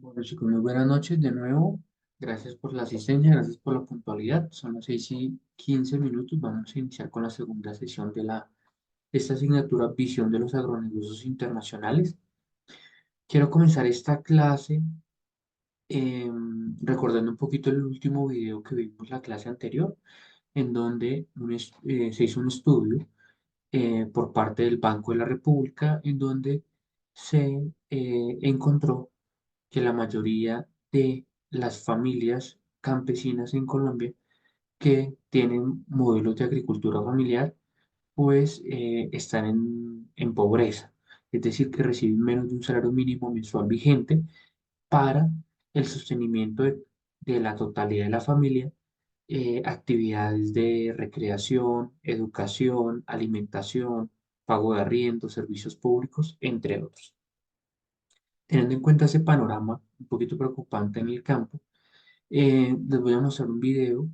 Bueno, chicos, muy buenas noches de nuevo. Gracias por la asistencia, gracias por la puntualidad. Son las 6:15. Vamos a iniciar con la segunda sesión de esta asignatura Visión de los Agronegocios Internacionales. Quiero comenzar esta clase recordando un poquito el último video que vimos la clase anterior, en donde se hizo un estudio por parte del Banco de la República, en donde se encontró que la mayoría de las familias campesinas en Colombia que tienen modelos de agricultura familiar, pues están en pobreza, es decir, que reciben menos de un salario mínimo mensual vigente para el sostenimiento de la totalidad de la familia, actividades de recreación, educación, alimentación, pago de arriendo, servicios públicos, entre otros. Teniendo en cuenta ese panorama un poquito preocupante en el campo, les voy a mostrar un video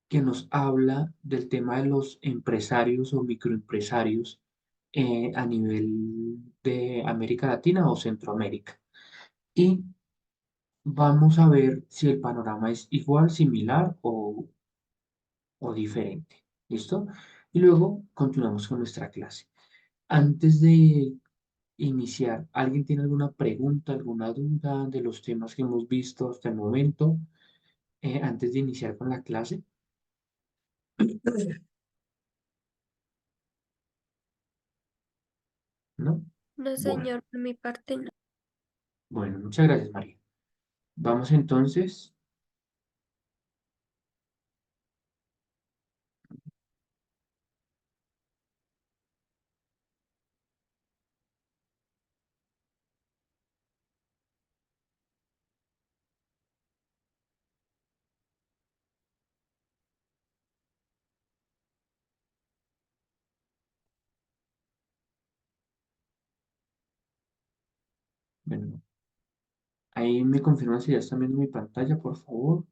que nos habla del tema de los empresarios o microempresarios a nivel de América Latina o Centroamérica. Y vamos a ver si el panorama es igual, similar o diferente. ¿Listo? Y luego continuamos con nuestra clase. Antes de iniciar, ¿alguien tiene alguna pregunta, alguna duda de los temas que hemos visto hasta el momento? Antes de iniciar con la clase, ¿no? No, Bueno, señor, por mi parte no. bueno, muchas gracias, María. Vamos entonces, bueno, ahí me confirman si ya están viendo mi pantalla, por favor.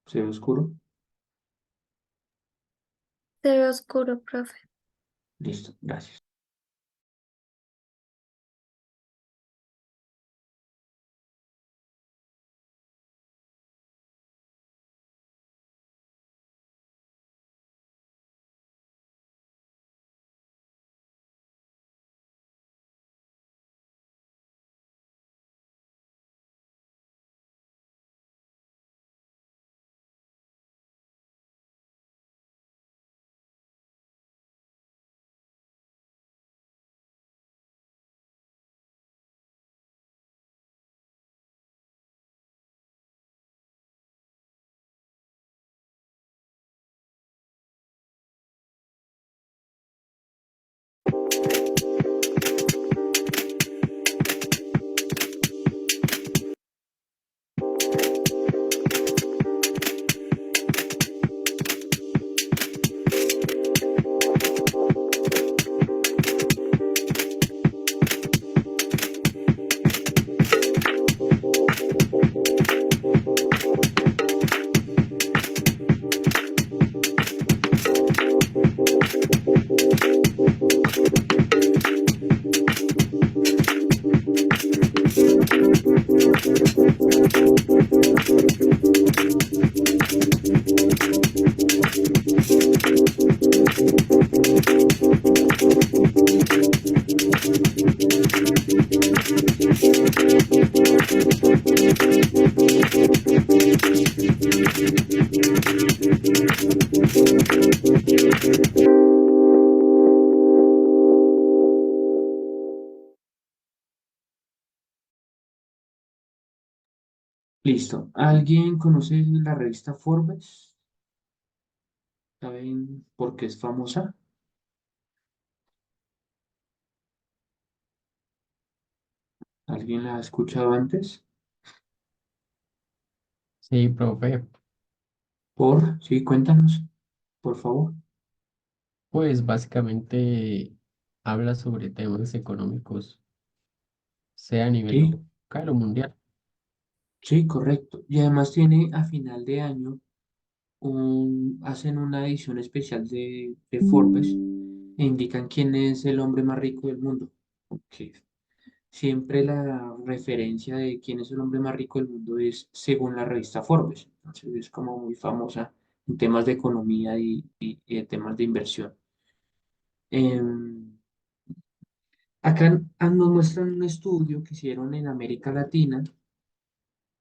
Se ve oscuro. Se ve oscuro, profe. Listo, gracias. Listo. ¿Alguien conoce la revista Forbes? ¿Saben por qué es famosa? ¿Alguien la ha escuchado antes? Sí, profe, Sí, cuéntanos, por favor. pues básicamente habla sobre temas económicos, sea a nivel Sí, local o mundial. sí, correcto. Y además tiene a final de año hacen una edición especial de Forbes e indican quién es el hombre más rico del mundo. Ok. Siempre la referencia de quién es el hombre más rico del mundo es según la revista Forbes. Entonces es como muy famosa en temas de economía y en temas de inversión. Em, Acá nos muestran un estudio que hicieron en América Latina,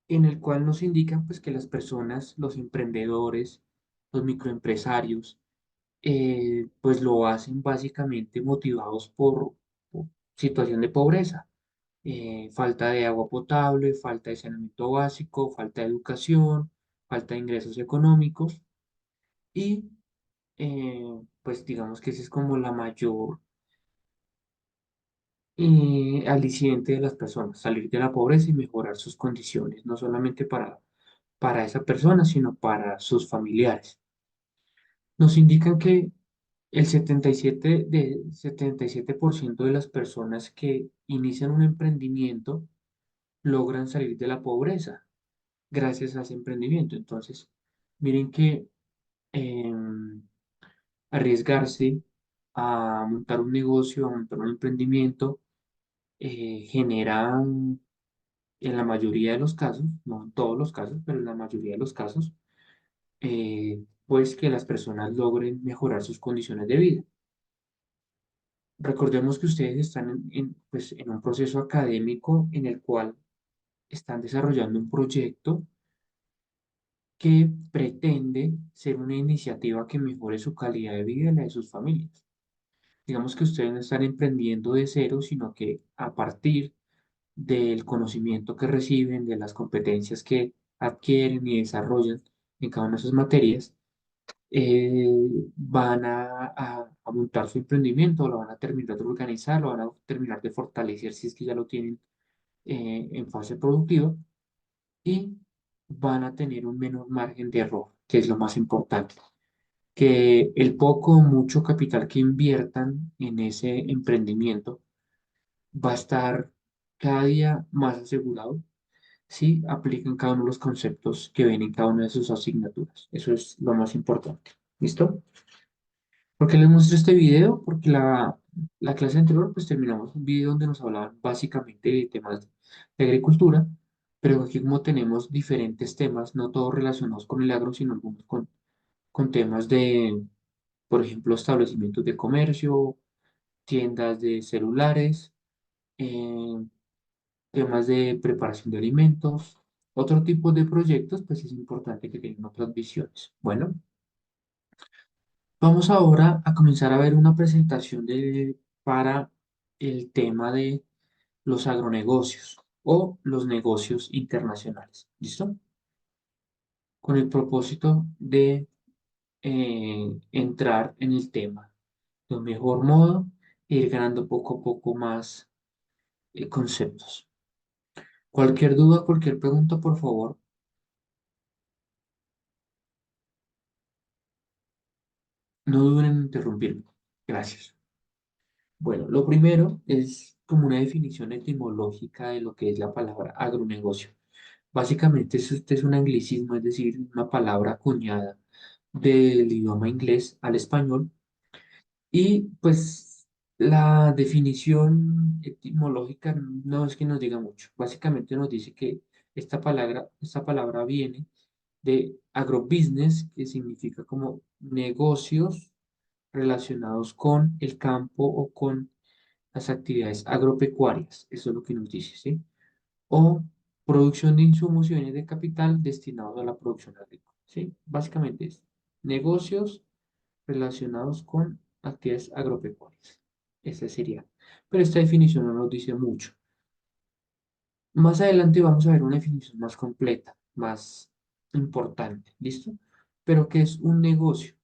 en el cual nos indican pues, que las personas, los emprendedores, los microempresarios, pues lo hacen básicamente motivados por situación de pobreza, falta de agua potable, falta de saneamiento básico, falta de educación, falta de ingresos económicos y pues digamos que esa es como la mayor aliciente de las personas, salir de la pobreza y mejorar sus condiciones, no solamente para esa persona, sino para sus familiares. Nos indican que el 77% de las personas que inician un emprendimiento logran salir de la pobreza gracias a ese emprendimiento. Entonces, miren que em, arriesgarse a montar un negocio, a montar un emprendimiento, genera, en la mayoría de los casos, no en todos los casos, pero en la mayoría de los casos, pues que las personas logren mejorar sus condiciones de vida. Recordemos que ustedes están pues, en un proceso académico en el cual están desarrollando un proyecto que pretende ser una iniciativa que mejore su calidad de vida y la de sus familias. Digamos que ustedes no están emprendiendo de cero, sino que a partir del conocimiento que reciben, de las competencias que adquieren y desarrollan en cada una de sus materias, van a montar su emprendimiento, lo van a terminar de organizar, lo van a terminar de fortalecer si es que ya lo tienen en fase productiva y van a tener un menor margen de error, que es lo más importante. Que el poco o mucho capital que inviertan en ese emprendimiento va a estar cada día más asegurado si aplican cada uno de los conceptos que ven en cada una de sus asignaturas. Eso es lo más importante. ¿Listo? ¿Por qué les muestro este video? Porque la clase anterior pues terminamos un video donde nos hablaban básicamente de temas de agricultura, pero aquí como tenemos diferentes temas, no todos relacionados con el agro, sino algunos con temas de, por ejemplo, establecimientos de comercio, tiendas de celulares, eh, temas de preparación de alimentos, otro tipo de proyectos, pues es importante que tengan otras visiones. Bueno, vamos ahora a comenzar a ver una presentación para el tema de los agronegocios o los negocios internacionales. ¿Listo? Con el propósito de entrar en el tema de un mejor modo e ir ganando poco a poco más conceptos. Cualquier duda, cualquier pregunta, por favor, no duden en interrumpirme. Gracias. Bueno, lo primero es como una definición etimológica de lo que es la palabra agronegocio. Básicamente, este es un anglicismo, es decir, una palabra acuñada del idioma inglés al español. Y pues la definición etimológica no es que nos diga mucho. Básicamente nos dice que esta palabra viene de agrobusiness, que significa como negocios relacionados con el campo o con las actividades agropecuarias. Eso es lo que nos dice, ¿sí? O producción de insumos y bienes de capital destinados a la producción agrícola, ¿sí? Básicamente es negocios relacionados con actividades agropecuarias. Ese sería. Pero esta definición no nos dice mucho. Más adelante vamos a ver una definición más completa, más importante, ¿listo? Pero ¿qué es un negocio?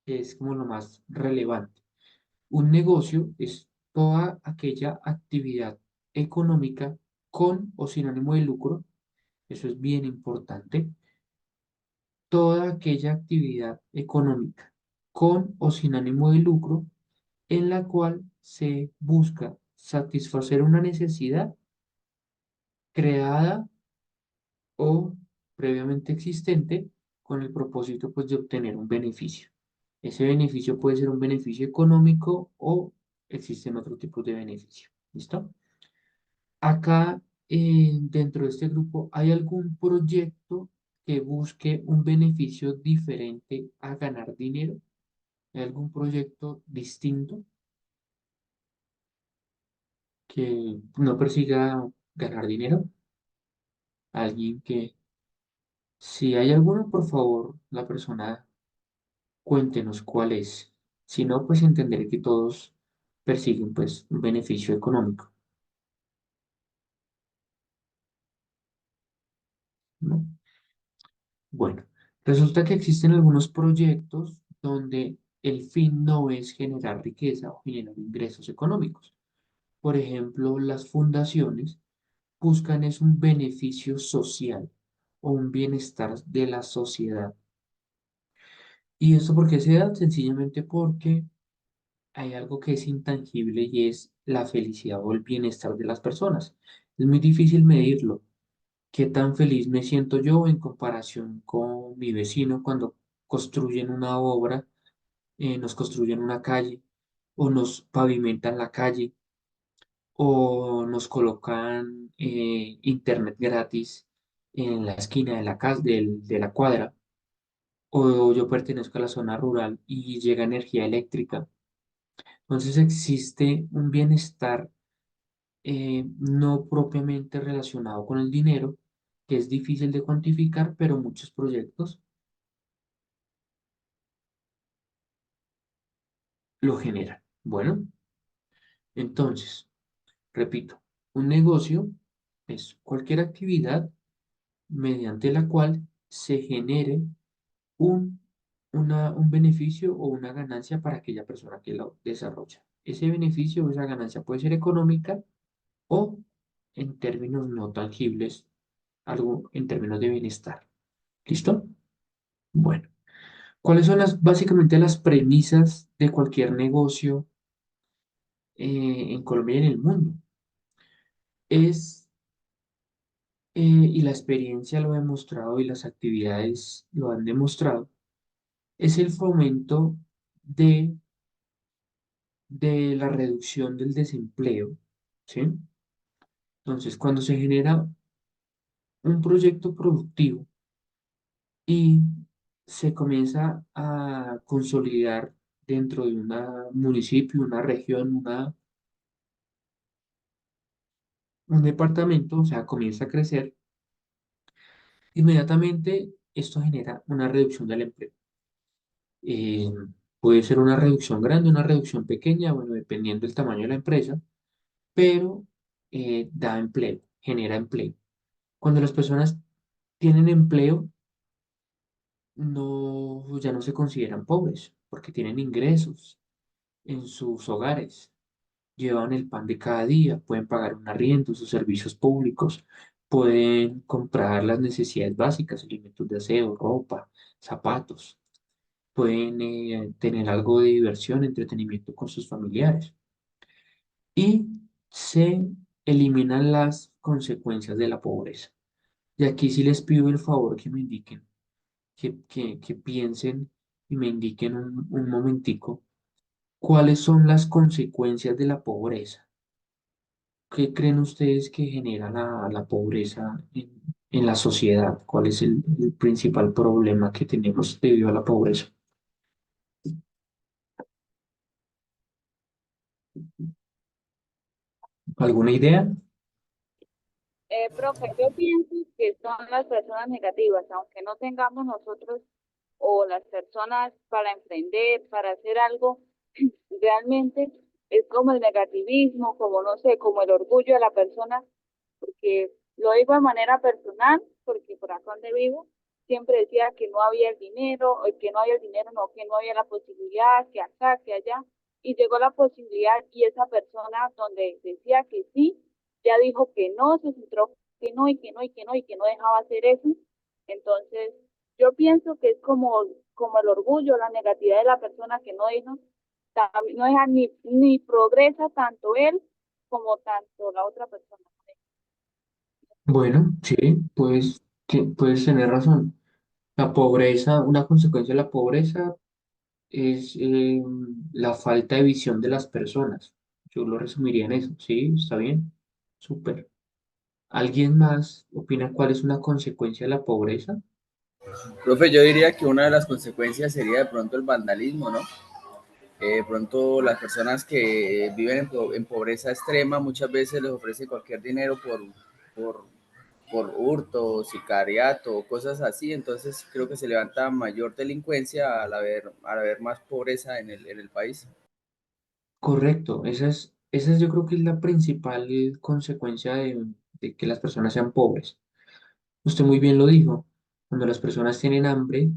Que es como lo más relevante. Un negocio es toda aquella actividad económica con o sin ánimo de lucro, eso es bien importante, toda aquella actividad económica con o sin ánimo de lucro en la cual se busca satisfacer una necesidad creada o previamente existente con el propósito pues de obtener un beneficio. Ese beneficio puede ser un beneficio económico o existen otros tipos de beneficio. ¿Listo? Acá, dentro de este grupo, ¿hay algún proyecto que busque un beneficio diferente a ganar dinero? ¿Hay algún proyecto distinto que no persiga ganar dinero? Alguien que, si hay alguno, por favor, la persona cuéntenos cuál es. Si no, pues entender que todos persiguen pues un beneficio económico, ¿no? Bueno, resulta que existen algunos proyectos donde el fin no es generar riqueza o generar ingresos económicos. Por ejemplo, las fundaciones buscan es un beneficio social o un bienestar de la sociedad. ¿Y esto por qué se da? Sencillamente porque hay algo que es intangible y es la felicidad o el bienestar de las personas. Es muy difícil medirlo. ¿Qué tan feliz me siento yo en comparación con mi vecino cuando construyen una obra, nos construyen una calle o nos pavimentan la calle o nos colocan internet gratis en la esquina de la casa, de la cuadra? O yo pertenezco a la zona rural y llega energía eléctrica. Entonces existe un bienestar no propiamente relacionado con el dinero, que es difícil de cuantificar, pero muchos proyectos lo generan. Bueno, entonces, repito, un negocio es cualquier actividad mediante la cual se genere un, un beneficio o una ganancia para aquella persona que lo desarrolla. Ese beneficio o esa ganancia puede ser económica o en términos no tangibles, algo en términos de bienestar. ¿Listo? Bueno, ¿cuáles son básicamente las premisas de cualquier negocio en Colombia y en el mundo? Es, y la experiencia lo ha demostrado y las actividades lo han demostrado, es el fomento de, de la reducción del desempleo, ¿sí? Entonces, cuando se genera un proyecto productivo y se comienza a consolidar dentro de un municipio, una región, un departamento, o sea, comienza a crecer, inmediatamente esto genera una reducción del empleo. Eh, Puede ser una reducción grande, una reducción pequeña, bueno, dependiendo del tamaño de la empresa, pero da empleo, genera empleo. Cuando las personas tienen empleo, no, ya no se consideran pobres, porque tienen ingresos en sus hogares, llevan el pan de cada día, pueden pagar un arriendo, sus servicios públicos, pueden comprar las necesidades básicas, alimentos de aseo, ropa, zapatos, pueden tener algo de diversión, entretenimiento con sus familiares y se eliminan las consecuencias de la pobreza. Y aquí sí les pido el favor que me indiquen, que piensen y me indiquen un momentico cuáles son las consecuencias de la pobreza. ¿Qué creen ustedes que genera la pobreza en la sociedad? ¿Cuál es el principal problema que tenemos debido a la pobreza? ¿Alguna idea? Profe, yo pienso que son las personas negativas, aunque no tengamos nosotros o las personas para emprender, para hacer algo, realmente es como el negativismo, como no sé, como el orgullo de la persona, porque lo digo de manera personal, porque por acá donde vivo, siempre decía que no había el dinero, o que no había el dinero, no, que no había la posibilidad, que acá, que allá, y llegó la posibilidad y esa persona donde decía que sí, ya dijo que no, se centró que no y que no y que no y que no dejaba hacer eso. Entonces, yo pienso que es como el orgullo, la negatividad de la persona que no deja, no deja ni progresa tanto él como tanto la otra persona. Bueno, sí, pues, puedes tener razón. La pobreza, una consecuencia de la pobreza es la falta de visión de las personas. Yo lo resumiría en eso, ¿sí? ¿Está bien? Súper. ¿Alguien más opina cuál es una consecuencia de la pobreza? Profe, yo diría que una de las consecuencias sería de pronto el vandalismo, ¿no? De pronto las personas que viven en pobreza extrema muchas veces les ofrecen cualquier dinero por, por hurto, sicariato, cosas así, entonces creo que se levanta mayor delincuencia al haber más pobreza en el país. Correcto, esa es yo creo que es la principal consecuencia de que las personas sean pobres. Usted muy bien lo dijo, cuando las personas tienen hambre,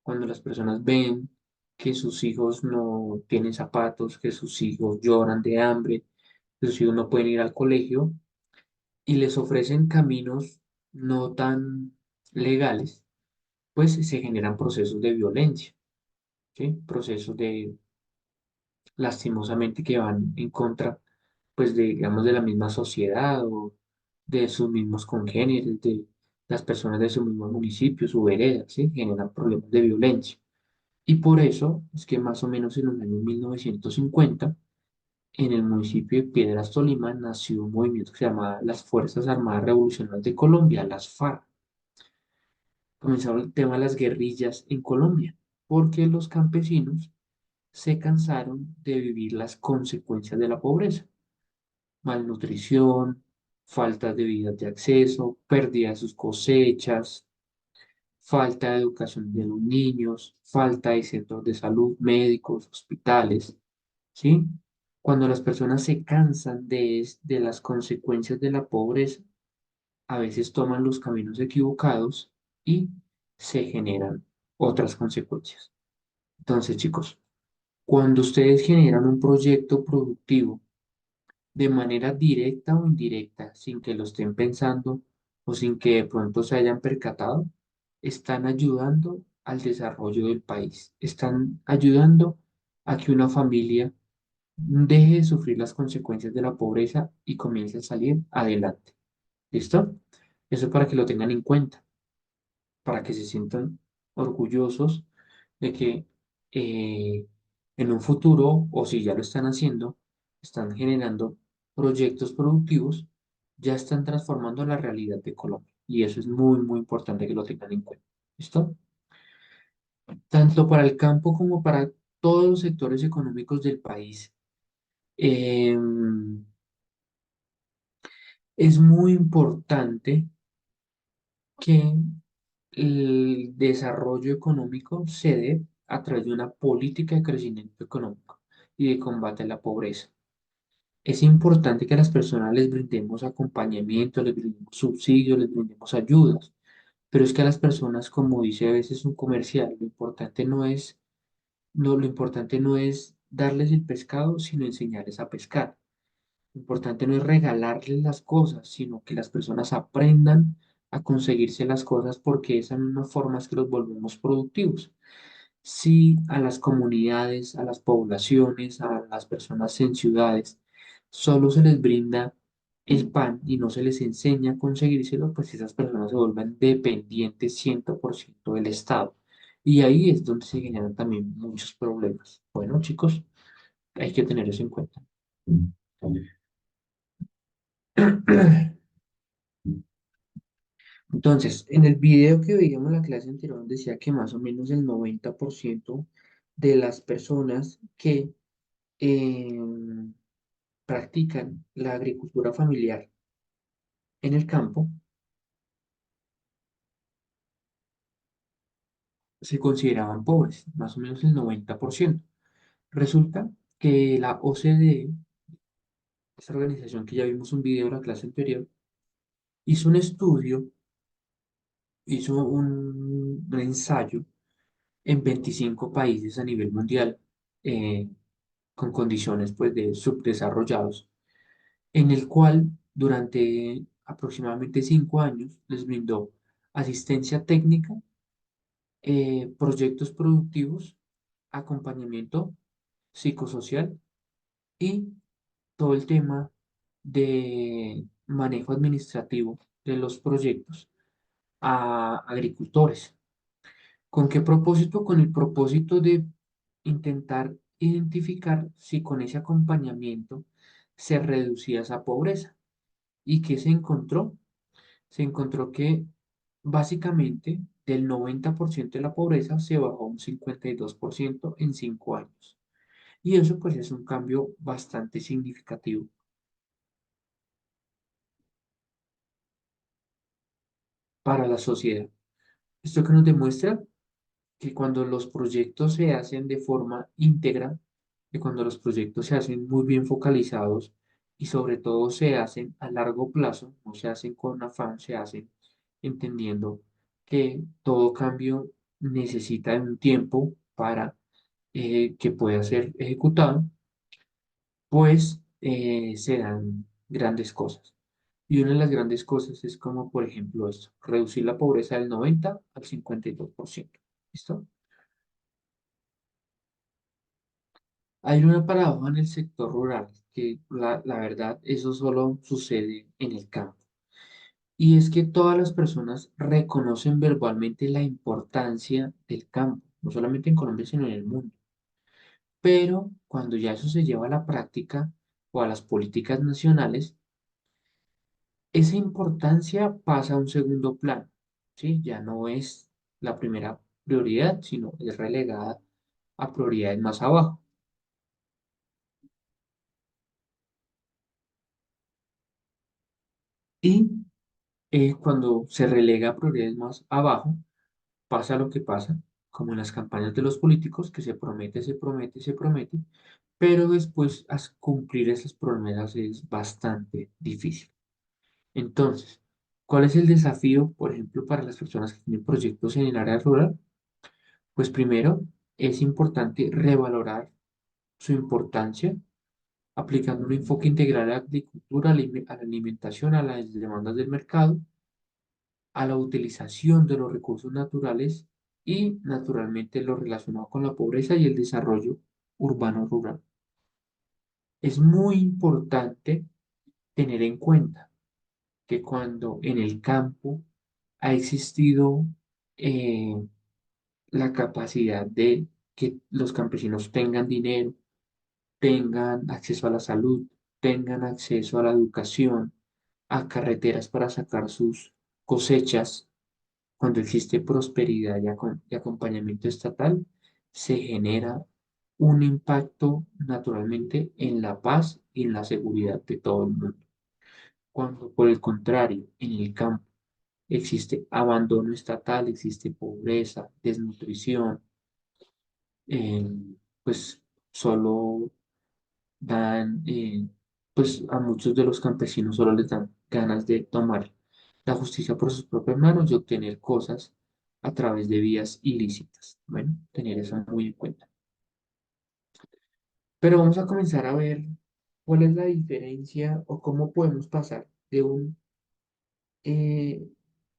cuando las personas ven que sus hijos no tienen zapatos, que sus hijos lloran de hambre, que sus hijos no pueden ir al colegio y les ofrecen caminos no tan legales, pues se generan procesos de violencia, ¿sí? Procesos de, lastimosamente, que van en contra, pues, de, digamos, de la misma sociedad o de sus mismos congéneres, de las personas de su mismo municipio, su vereda, ¿sí? Generan problemas de violencia. Y por eso es que más o menos en los años 1950, en el municipio de Piedras Tolima, nació un movimiento que se llamaba las Fuerzas Armadas Revolucionarias de Colombia, las FARC. Comenzaron el tema de las guerrillas en Colombia, porque los campesinos se cansaron de vivir las consecuencias de la pobreza: malnutrición, falta de vías de acceso, pérdida de sus cosechas, falta de educación de los niños, falta de centros de salud, médicos, hospitales, ¿sí? Cuando las personas se cansan de las consecuencias de la pobreza, a veces toman los caminos equivocados y se generan otras consecuencias. Entonces, chicos, cuando ustedes generan un proyecto productivo de manera directa o indirecta, sin que lo estén pensando o sin que de pronto se hayan percatado, están ayudando al desarrollo del país, están ayudando a que una familia deje de sufrir las consecuencias de la pobreza y comience a salir adelante. ¿Listo? Eso para que lo tengan en cuenta, para que se sientan orgullosos de que en un futuro, o si ya lo están haciendo, están generando proyectos productivos, ya están transformando la realidad de Colombia. Y eso es muy, muy importante que lo tengan en cuenta. ¿Listo? Tanto para el campo como para todos los sectores económicos del país. em, es muy importante que el desarrollo económico se dé a través de una política de crecimiento económico y de combate a la pobreza. Es importante que a las personas les brindemos acompañamiento, les brindemos subsidios, les brindemos ayudas, pero es que a las personas, como dice a veces un comercial, lo importante no es darles el pescado, sino enseñarles a pescar. Lo importante no es regalarles las cosas, sino que las personas aprendan a conseguirse las cosas, porque esas son unas formas que los volvemos productivos. Si a las comunidades, a las poblaciones, a las personas en ciudades, solo se les brinda el pan y no se les enseña a conseguírselo, pues esas personas se vuelven dependientes 100% del Estado. Y ahí es donde se generan también muchos problemas. Bueno, chicos, hay que tener eso en cuenta. Entonces, en el video que veíamos en la clase anterior decía que más o menos el 90% de las personas que practican la agricultura familiar en el campo se consideraban pobres, más o menos el 90%. Resulta que la OCDE, esta organización que ya vimos un video en la clase anterior, hizo un estudio, hizo un ensayo en 25 países a nivel mundial, eh, con condiciones pues de subdesarrollados, en el cual durante aproximadamente 5 años les brindó asistencia técnica, proyectos productivos, acompañamiento psicosocial y todo el tema de manejo administrativo de los proyectos a agricultores. ¿Con qué propósito? Con el propósito de intentar identificar si con ese acompañamiento se reducía esa pobreza. ¿Y qué se encontró? Se encontró que básicamente del 90% de la pobreza se bajó a un 52% en 5 años. Y eso pues es un cambio bastante significativo para la sociedad. Esto que nos demuestra que cuando los proyectos se hacen de forma íntegra, que cuando los proyectos se hacen muy bien focalizados y sobre todo se hacen a largo plazo, no se hacen con afán, se hacen entendiendo que todo cambio necesita de un tiempo para que pueda ser ejecutado, pues se dan grandes cosas. Y una de las grandes cosas es como, por ejemplo, esto, reducir la pobreza del 90 al 52%. ¿Listo? Hay una paradoja en el sector rural, que la verdad eso solo sucede en el campo. Y es que todas las personas reconocen verbalmente la importancia del campo, no solamente en Colombia, sino en el mundo. Pero cuando ya eso se lleva a la práctica o a las políticas nacionales, esa importancia pasa a un segundo plano, ¿sí? Ya no es la primera prioridad, sino es relegada a prioridades más abajo. Y cuando se relega a prioridades más abajo, pasa lo que pasa, como en las campañas de los políticos, que se promete, se promete, se promete, pero después cumplir esas promesas es bastante difícil. Entonces, ¿cuál es el desafío, por ejemplo, para las personas que tienen proyectos en el área rural? Pues primero, es importante revalorar su importancia, aplicando un enfoque integral a la agricultura, a la alimentación, a las demandas del mercado, a la utilización de los recursos naturales y, naturalmente, lo relacionado con la pobreza y el desarrollo urbano-rural. Es muy importante tener en cuenta que cuando en el campo ha existido eh, la capacidad de que los campesinos tengan dinero, tengan acceso a la salud, tengan acceso a la educación, a carreteras para sacar sus cosechas, cuando existe prosperidad y acompañamiento estatal, se genera un impacto naturalmente en la paz y en la seguridad de todo el mundo. Cuando por el contrario, en el campo existe abandono estatal, existe pobreza, desnutrición, eh, pues solo dan, pues a muchos de los campesinos solo les dan ganas de tomar la justicia por sus propias manos y obtener cosas a través de vías ilícitas. Bueno, tener eso muy en cuenta. Pero vamos a comenzar a ver cuál es la diferencia o cómo podemos pasar de un eh,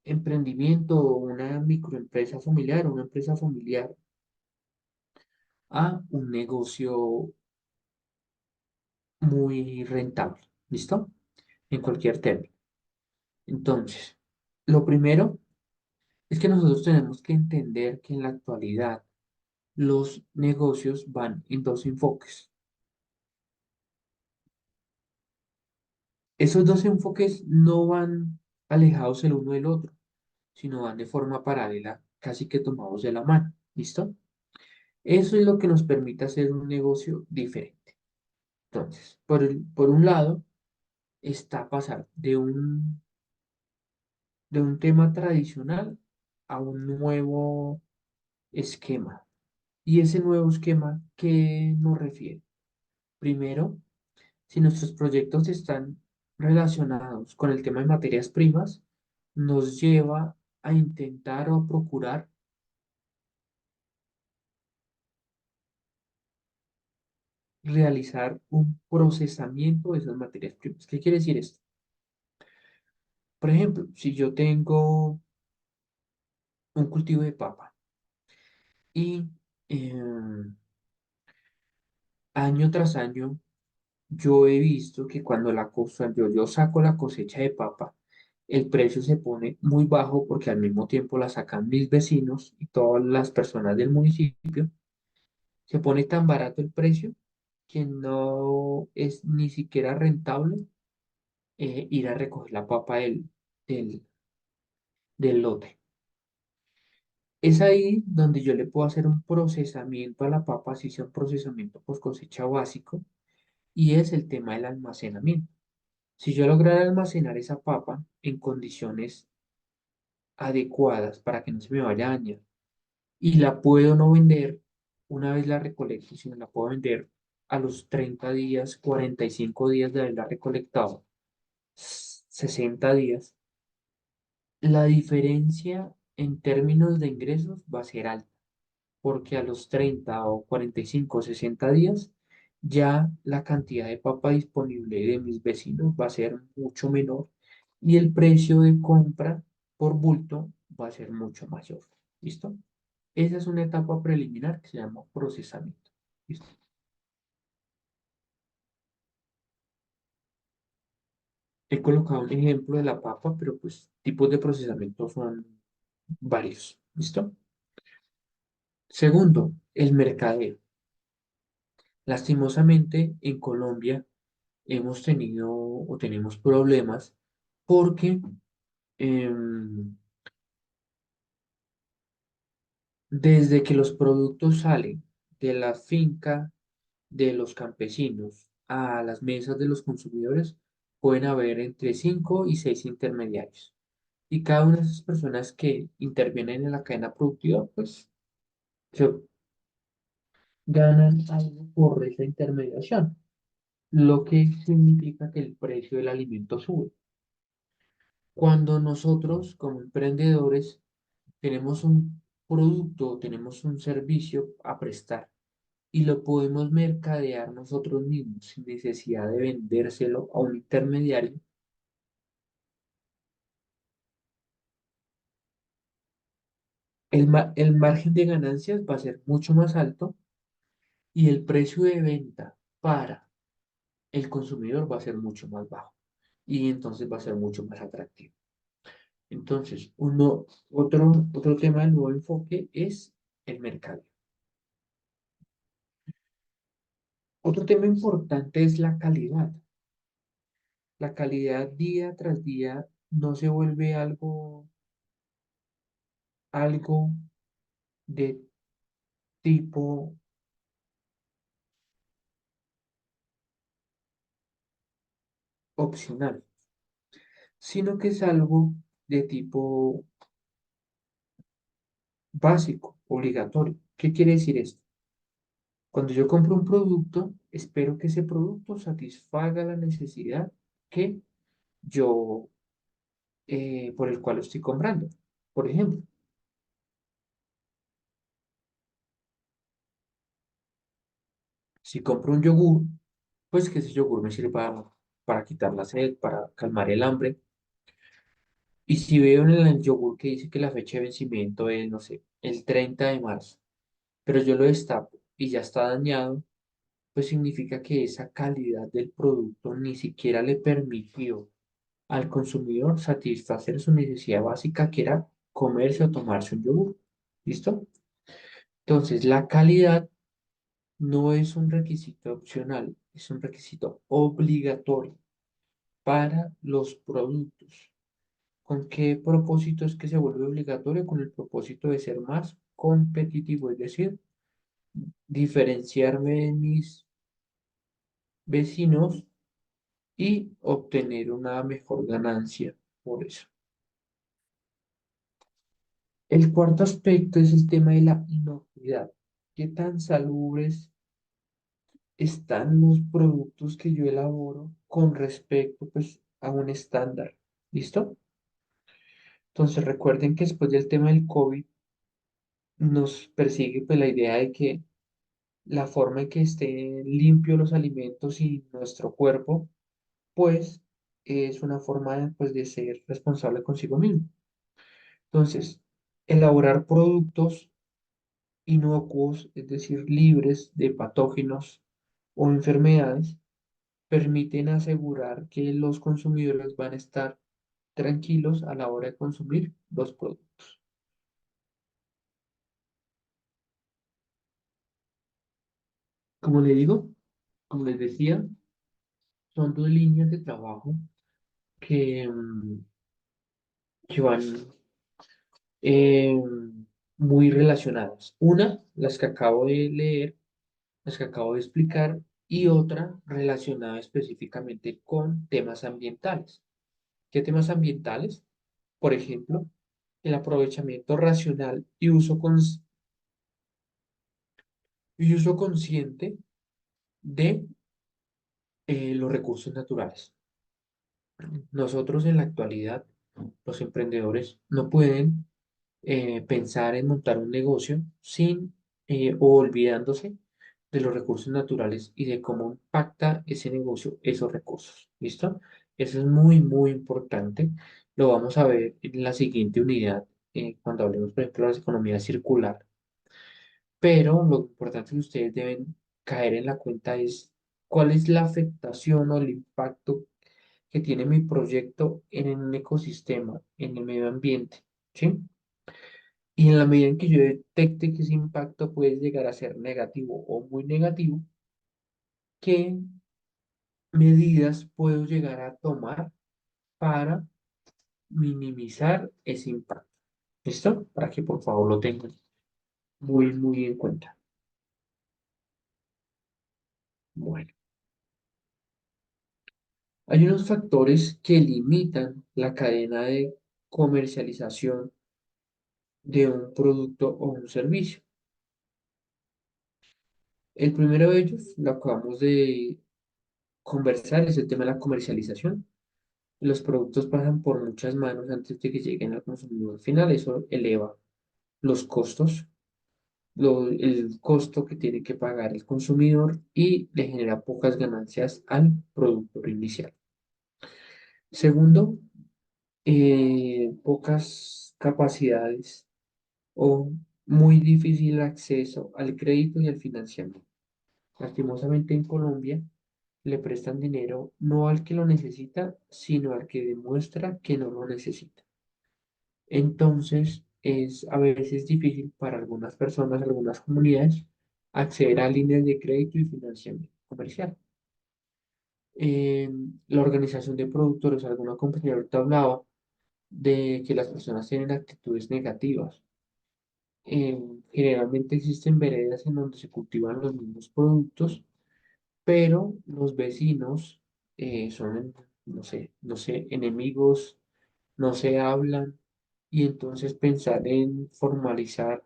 emprendimiento o una microempresa familiar o una empresa familiar a un negocio muy rentable. ¿Listo? En cualquier término. Entonces, lo primero es que nosotros tenemos que entender que en la actualidad los negocios van en dos enfoques. Esos dos enfoques no van alejados el uno del otro, sino van de forma paralela, casi que tomados de la mano. ¿Listo? Eso es lo que nos permite hacer un negocio diferente. Entonces, por un lado, está pasar de un tema tradicional a un nuevo esquema. Y ese nuevo esquema, ¿qué nos refiere? Primero, si nuestros proyectos están relacionados con el tema de materias primas, nos lleva a intentar o a procurar realizar un procesamiento de esas materias primas. ¿Qué quiere decir esto? Por ejemplo, si yo tengo un cultivo de papa y año tras año yo he visto que cuando yo saco la cosecha de papa, el precio se pone muy bajo porque al mismo tiempo la sacan mis vecinos y todas las personas del municipio. Se pone tan barato el precio que no es ni siquiera rentable ir a recoger la papa del, del lote. Es ahí donde yo le puedo hacer un procesamiento a la papa, así sea un procesamiento post cosecha básico, y es el tema del almacenamiento. Si yo lograra almacenar esa papa en condiciones adecuadas para que no se me vaya a dañar, y la puedo no vender una vez la recolecto, sino la puedo vender a los 30 días, 45 días de haberla recolectado, 60 días, la diferencia en términos de ingresos va a ser alta, porque a los 30 o 45 o 60 días ya la cantidad de papa disponible de mis vecinos va a ser mucho menor y el precio de compra por bulto va a ser mucho mayor. ¿Listo? Esa es una etapa preliminar que se llama procesamiento. ¿Listo? He colocado un ejemplo de la papa, pero pues tipos de procesamiento son varios. ¿Listo? Segundo, el mercadeo. Lastimosamente, en Colombia hemos tenido o tenemos problemas porque em, desde que los productos salen de la finca de los campesinos a las mesas de los consumidores, pueden haber entre 5 y 6 intermediarios. Y cada una de esas personas que intervienen en la cadena productiva, pues se ganan algo por esa intermediación, lo que significa que el precio del alimento sube. Cuando nosotros, como emprendedores, tenemos un producto, tenemos un servicio a prestar y lo podemos mercadear nosotros mismos sin necesidad de vendérselo a un intermediario, el margen de ganancias va a ser mucho más alto y el precio de venta para el consumidor va a ser mucho más bajo y entonces va a ser mucho más atractivo. Entonces, otro tema del nuevo enfoque es el mercado. Otro tema importante es la calidad. La calidad día tras día no se vuelve algo de tipo opcional, sino que es algo de tipo básico, obligatorio. ¿Qué quiere decir esto? Cuando yo compro un producto, espero que ese producto satisfaga la necesidad que yo, por el cual lo estoy comprando. Por ejemplo, si compro un yogur, pues que ese yogur me sirva para quitar la sed, para calmar el hambre. Y si veo en el yogur que dice que la fecha de vencimiento es, no sé, el 30 de marzo, pero yo lo destapo y ya está dañado, pues significa que esa calidad del producto ni siquiera le permitió al consumidor satisfacer su necesidad básica, que era comerse o tomarse un yogur. ¿Listo? Entonces, la calidad no es un requisito opcional, es un requisito obligatorio para los productos. ¿Con qué propósito es que se vuelve obligatorio? Con el propósito de ser más competitivo, es decir, diferenciarme de mis vecinos y obtener una mejor ganancia por eso. El cuarto aspecto es el tema de la inocuidad. ¿Qué tan salubres están los productos que yo elaboro con respecto, pues, a un estándar? ¿Listo? Entonces recuerden que después del tema del COVID nos persigue pues la idea de que la forma en que estén limpios los alimentos y nuestro cuerpo, pues es una forma pues, de ser responsable consigo mismo. Entonces, elaborar productos inocuos, es decir, libres de patógenos o enfermedades, permiten asegurar que los consumidores van a estar tranquilos a la hora de consumir los productos. Como le digo, como les decía, son dos líneas de trabajo que, que van eh, muy relacionadas. Una, las que acabo de leer, las que acabo de explicar, y otra relacionada específicamente con temas ambientales. ¿Qué temas ambientales? Por ejemplo, el aprovechamiento racional y uso consciente de los recursos naturales. Nosotros en la actualidad, los emprendedores no pueden pensar en montar un negocio sin o olvidándose de los recursos naturales y de cómo impacta ese negocio esos recursos. ¿Listo? Eso es muy, muy importante. Lo vamos a ver en la siguiente unidad, cuando hablemos, por ejemplo, de la economía circular. Pero lo importante que ustedes deben caer en la cuenta es cuál es la afectación o el impacto que tiene mi proyecto en un ecosistema, en el medio ambiente, ¿sí? Y en la medida en que yo detecte que ese impacto puede llegar a ser negativo o muy negativo, ¿qué medidas puedo llegar a tomar para minimizar ese impacto? ¿Listo? Para que por favor lo tengan muy, muy en cuenta. Bueno, hay unos factores que limitan la cadena de comercialización de un producto o un servicio. El primero de ellos, lo acabamos de conversar, es el tema de la comercialización. Los productos pasan por muchas manos antes de que lleguen al consumidor final. Eso eleva los costos, el costo que tiene que pagar el consumidor y le genera pocas ganancias al productor inicial. Segundo, pocas capacidades o muy difícil acceso al crédito y al financiamiento. Lastimosamente en Colombia le prestan dinero no al que lo necesita, sino al que demuestra que no lo necesita. Entonces, es a veces difícil para algunas personas, algunas comunidades, acceder a líneas de crédito y financiamiento comercial. La organización de productores, alguna compañera ahorita hablaba de que las personas tienen actitudes negativas. Generalmente existen veredas en donde se cultivan los mismos productos, pero los vecinos son, no sé, enemigos, no se hablan, y entonces pensar en formalizar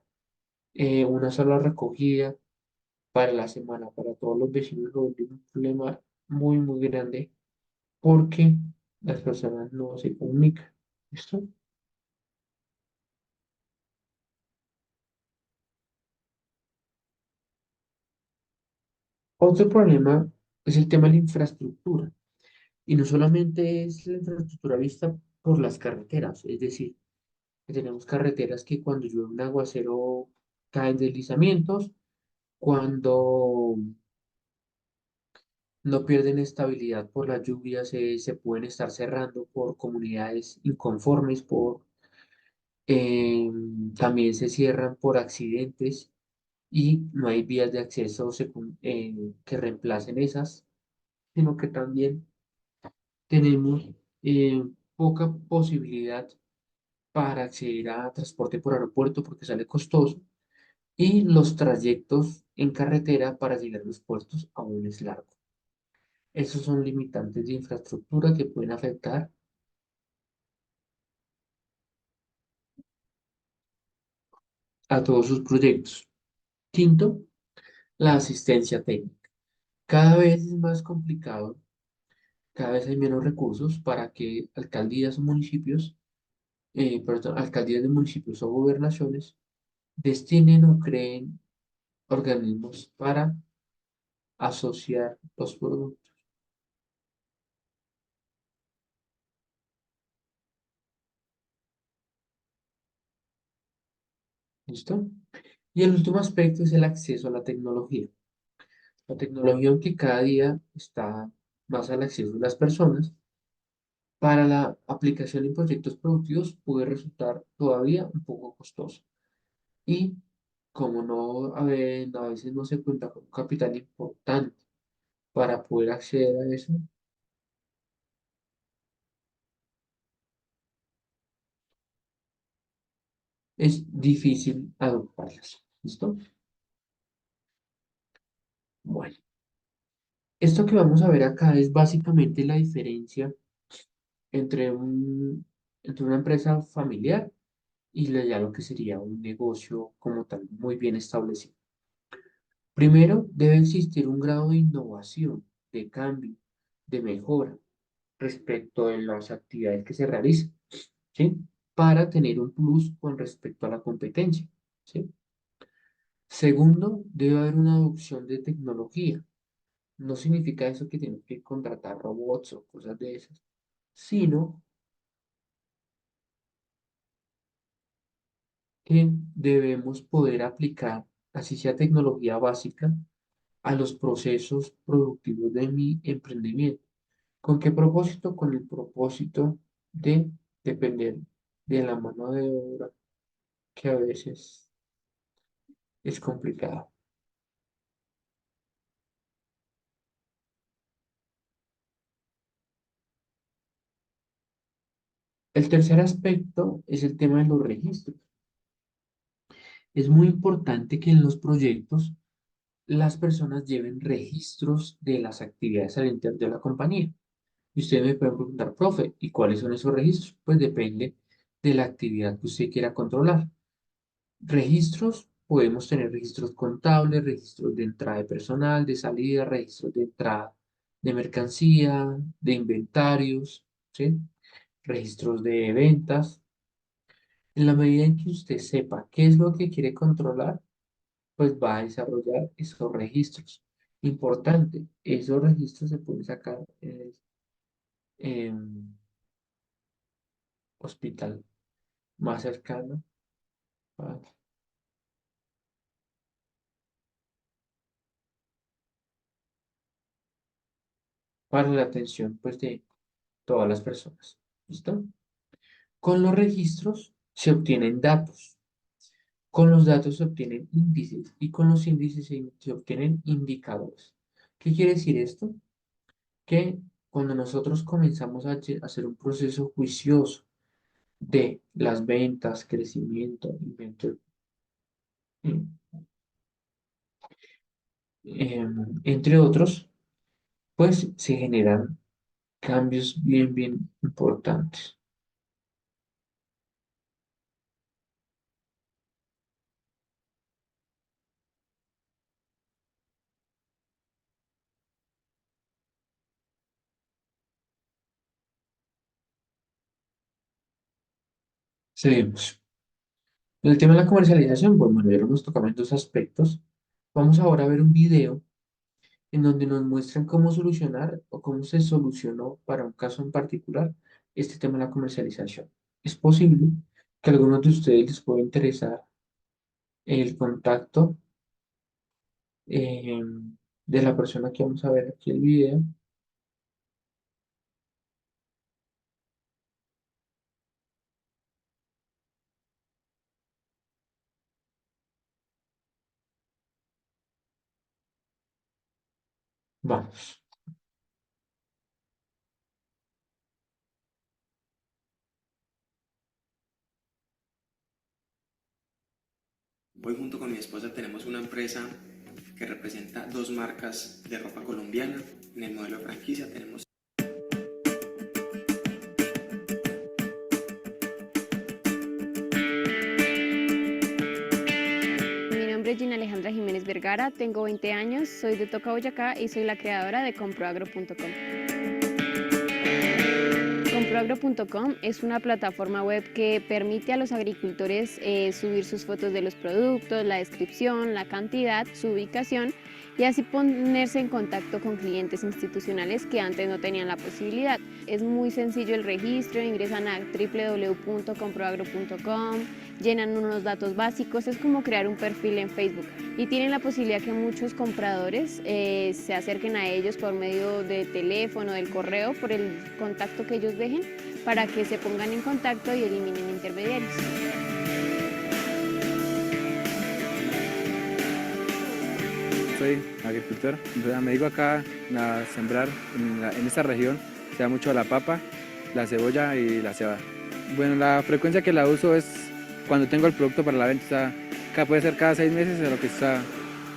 una sola recogida para la semana para todos los vecinos lo vuelve un problema muy, muy grande porque las personas no se comunican. ¿Listo? Otro problema es el tema de la infraestructura. Y no solamente es la infraestructura vista por las carreteras, es decir, que tenemos carreteras que cuando llueve un aguacero caen deslizamientos, cuando no pierden estabilidad por las lluvias, se pueden estar cerrando por comunidades inconformes, también se cierran por accidentes y no hay vías de acceso que reemplacen esas, sino que también tenemos eh, poca posibilidad para acceder a transporte por aeropuerto porque sale costoso y los trayectos en carretera para llegar a los puertos aún es largo. Esos son limitantes de infraestructura que pueden afectar a todos sus proyectos. Quinto, la asistencia técnica. Cada vez es más complicado, cada vez hay menos recursos para que alcaldías o municipios, perdón, alcaldías de municipios o gobernaciones destinen o creen organismos para asociar los productos. ¿Listo? Y el último aspecto es el acceso a la tecnología. La tecnología que cada día está más al acceso de las personas, para la aplicación en proyectos productivos puede resultar todavía un poco costoso. Y como a veces no se cuenta con un capital importante para poder acceder a eso, es difícil adoptarlas. ¿Listo? Bueno, esto que vamos a ver acá es básicamente la diferencia entre entre una empresa familiar y ya lo que sería un negocio como tal, muy bien establecido. Primero, debe existir un grado de innovación, de cambio, de mejora respecto de las actividades que se realizan, ¿sí? Para tener un plus con respecto a la competencia, ¿sí? Segundo, debe haber una adopción de tecnología. No significa eso que tenemos que contratar robots o cosas de esas, sino que debemos poder aplicar, así sea tecnología básica, a los procesos productivos de mi emprendimiento. ¿Con qué propósito? Con el propósito de depender de la mano de obra, que a veces es complicado. El tercer aspecto es el tema de los registros. Es muy importante que en los proyectos las personas lleven registros de las actividades al interior de la compañía. Y ustedes me pueden preguntar, profe, ¿y cuáles son esos registros? Pues depende de la actividad que usted quiera controlar. Registros, podemos tener registros contables, registros de entrada de personal, de salida, registros de entrada de mercancía, de inventarios, ¿sí? Registros de ventas. En la medida en que usted sepa qué es lo que quiere controlar, pues va a desarrollar esos registros. Importante, esos registros se pueden sacar en el hospital más cercano para, para la atención pues, de todas las personas. ¿Listo? Con los registros se obtienen datos. Con los datos se obtienen índices y con los índices se obtienen indicadores. ¿Qué quiere decir esto? Que cuando nosotros comenzamos a hacer un proceso juicioso de las ventas, crecimiento, invento, entre otros, pues se generan cambios bien importantes. Seguimos. En el tema de la comercialización, pues bueno, ya lo hemos tocado en dos aspectos. Vamos ahora a ver un video en donde nos muestran cómo solucionar o cómo se solucionó para un caso en particular este tema de la comercialización. Es posible que a algunos de ustedes les pueda interesar el contacto eh, de la persona que vamos a ver aquí el video. Vamos. Hoy junto con mi esposa tenemos una empresa que representa dos marcas de ropa colombiana. En el modelo de franquicia tenemos... Mi nombre es Gina Alejandra Jiménez Vergara, tengo 20 años, soy de Toca, Boyacá y soy la creadora de comproagro.com. Comproagro.com es una plataforma web que permite a los agricultores subir sus fotos de los productos, la descripción, la cantidad, su ubicación y así ponerse en contacto con clientes institucionales que antes no tenían la posibilidad. Es muy sencillo el registro, ingresan a www.comproagro.com, llenan unos datos básicos, es como crear un perfil en Facebook y tienen la posibilidad que muchos compradores se acerquen a ellos por medio de teléfono, del correo, por el contacto que ellos dejen para que se pongan en contacto y eliminen intermediarios. Soy agricultor, me dedico acá a sembrar en esta región, se da mucho la papa, la cebolla y la cebada. Bueno, la frecuencia que la uso es cuando tengo el producto para la venta. O sea, puede ser cada 6 meses de lo que está.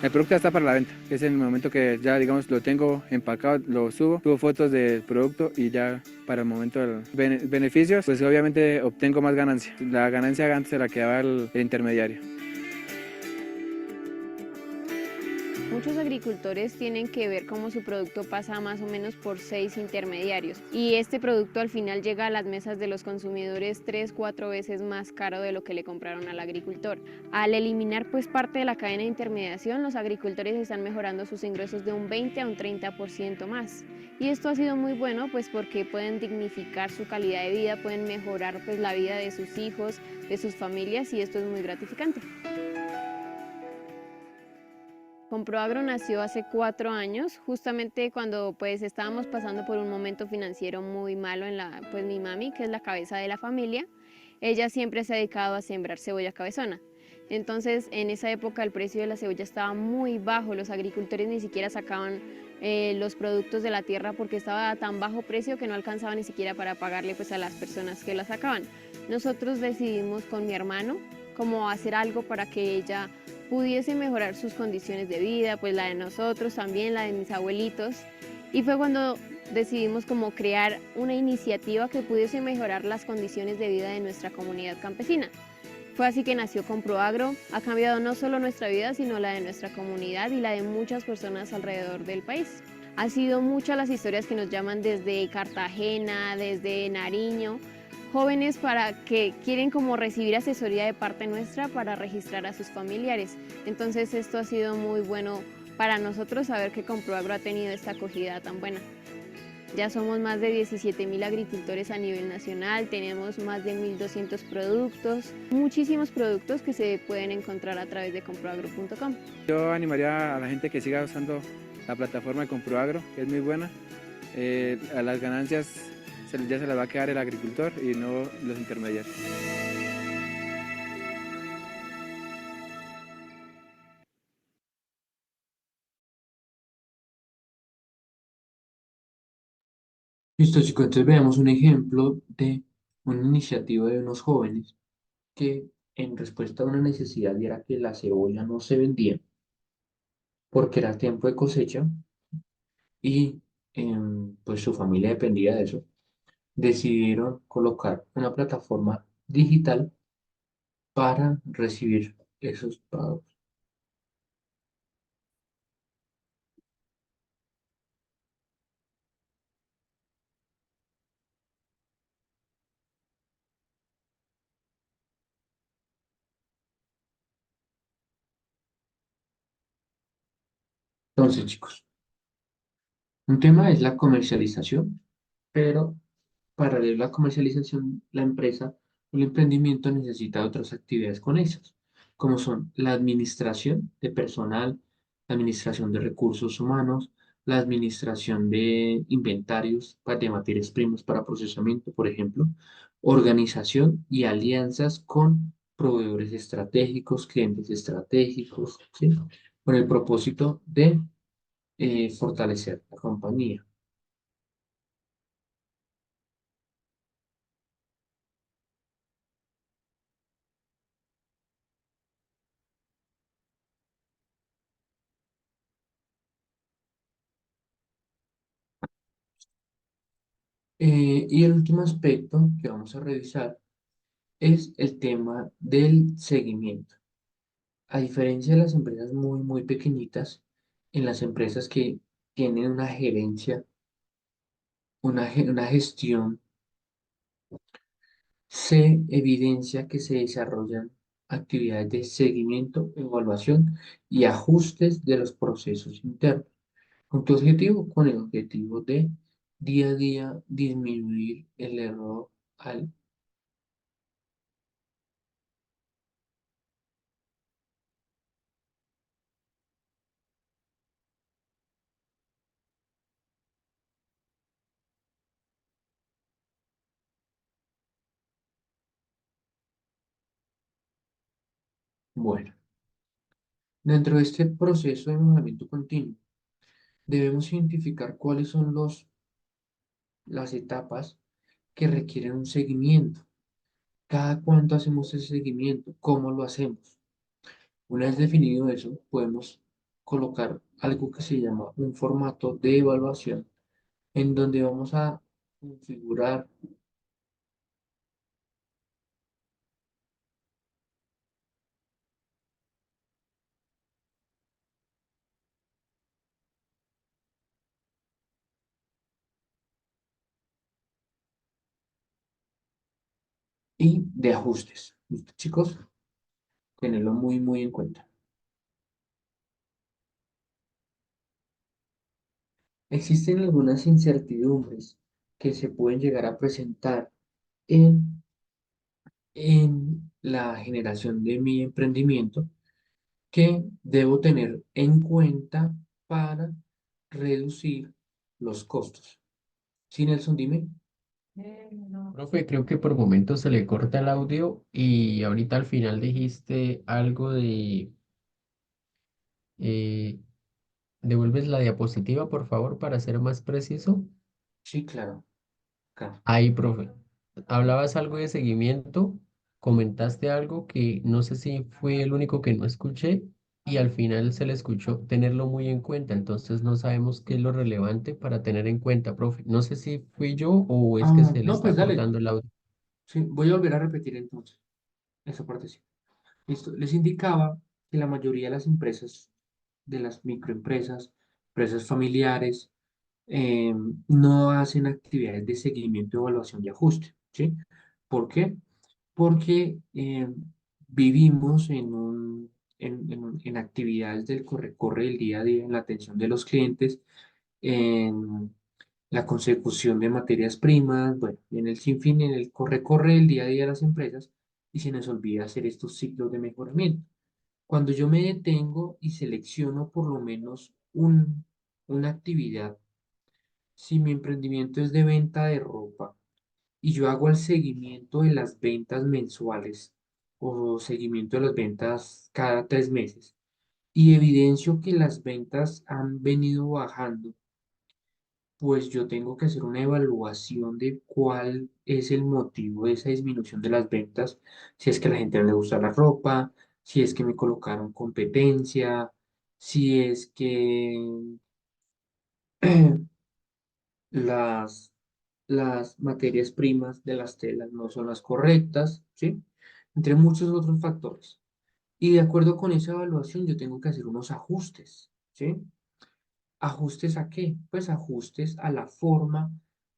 El producto ya está para la venta. Es en el momento que ya, digamos, lo tengo empacado, lo subo fotos del producto y ya para el momento del beneficios, pues obviamente obtengo más ganancia. La ganancia antes se la quedaba el intermediario. Muchos agricultores tienen que ver cómo su producto pasa más o menos por 6 intermediarios y este producto al final llega a las mesas de los consumidores 3-4 veces más caro de lo que le compraron al agricultor. Al eliminar pues parte de la cadena de intermediación, los agricultores están mejorando sus ingresos de un 20 a un 30% más. Y esto ha sido muy bueno pues porque pueden dignificar su calidad de vida, pueden mejorar pues la vida de sus hijos, de sus familias y esto es muy gratificante. Comproagro nació hace 4 años, justamente cuando pues estábamos pasando por un momento financiero muy malo pues mi mami, que es la cabeza de la familia, ella siempre se ha dedicado a sembrar cebolla cabezona. Entonces en esa época el precio de la cebolla estaba muy bajo, los agricultores ni siquiera sacaban los productos de la tierra porque estaba a tan bajo precio que no alcanzaba ni siquiera para pagarle pues a las personas que la sacaban. Nosotros decidimos con mi hermano como hacer algo para que ella pudiese mejorar sus condiciones de vida, pues la de nosotros también, la de mis abuelitos. Y fue cuando decidimos como crear una iniciativa que pudiese mejorar las condiciones de vida de nuestra comunidad campesina. Fue así que nació Comproagro, ha cambiado no solo nuestra vida, sino la de nuestra comunidad y la de muchas personas alrededor del país. Han sido muchas las historias que nos llaman desde Cartagena, desde Nariño, jóvenes para que quieren como recibir asesoría de parte nuestra para registrar a sus familiares. Entonces esto ha sido muy bueno para nosotros saber que Comproagro ha tenido esta acogida tan buena. Ya somos más de 17.000 agricultores a nivel nacional, tenemos más de 1.200 productos, muchísimos productos que se pueden encontrar a través de comproagro.com. Yo animaría a la gente que siga usando la plataforma de Comproagro, que es muy buena. A las ganancias ya se las va a quedar el agricultor y no los intermediarios. Listo, chicos, entonces veamos un ejemplo de una iniciativa de unos jóvenes que en respuesta a una necesidad y era que la cebolla no se vendía porque era tiempo de cosecha y pues su familia dependía de eso, decidieron colocar una plataforma digital para recibir esos pagos. Entonces, chicos, un tema es la comercialización, pero paralelo a la comercialización, la empresa o el emprendimiento necesita otras actividades conexas, como son la administración de personal, la administración de recursos humanos, la administración de inventarios de materias primas para procesamiento, por ejemplo, organización y alianzas con proveedores estratégicos, clientes estratégicos, ¿sí? Con el propósito de fortalecer la compañía. Y el último aspecto que vamos a revisar es el tema del seguimiento. A diferencia de las empresas muy pequeñitas, en las empresas que tienen una gerencia, una gestión, se evidencia que se desarrollan actividades de seguimiento, evaluación y ajustes de los procesos internos. ¿Con qué objetivo? Con el objetivo de día a día disminuir el error al... Bueno, dentro de este proceso de mejoramiento continuo, debemos identificar cuáles son las etapas que requieren un seguimiento. ¿Cada cuánto hacemos ese seguimiento? ¿Cómo lo hacemos? Una vez definido eso, podemos colocar algo que se llama un formato de evaluación en donde vamos a configurar y de ajustes. ¿Listo, chicos? Tenerlo muy, muy en cuenta. Existen algunas incertidumbres que se pueden llegar a presentar en, en la generación de mi emprendimiento que debo tener en cuenta para reducir los costos. Sí, Nelson, dime. Profe, creo que por momentos se le corta el audio y ahorita al final dijiste algo de... eh, ¿devuelves la diapositiva, por favor, para ser más preciso? Sí, claro. Acá. Ahí, profe. Hablabas algo de seguimiento, comentaste algo que no sé si fue el único que no escuché y al final se le escuchó tenerlo muy en cuenta, entonces no sabemos qué es lo relevante para tener en cuenta, profe. No sé si fui yo o es que Ah, se le no, está pues dale. cortando el audio. Sí, voy a volver a repetir entonces esa parte. Sí. Listo. Les indicaba que la mayoría de las empresas, de las microempresas, empresas familiares, no hacen actividades de seguimiento, evaluación y ajuste. ¿Sí? ¿Por qué? Porque vivimos en actividades del corre-corre del día a día, en la atención de los clientes, en la consecución de materias primas, bueno, en el sinfín, en el corre-corre del día a día de las empresas, y se nos olvida hacer estos ciclos de mejoramiento. Cuando yo me detengo y selecciono por lo menos una actividad, si mi emprendimiento es de venta de ropa y yo hago el seguimiento de las ventas mensuales o seguimiento de las ventas cada 3 meses y evidencio que las ventas han venido bajando, pues yo tengo que hacer una evaluación de cuál es el motivo de esa disminución de las ventas, si es que a la gente no le gusta la ropa, si es que me colocaron competencia, si es que las, las materias primas de las telas no son las correctas, ¿sí? Entre muchos otros factores. Y de acuerdo con esa evaluación, yo tengo que hacer unos ajustes, ¿sí? ¿Ajustes a qué? Pues ajustes a la forma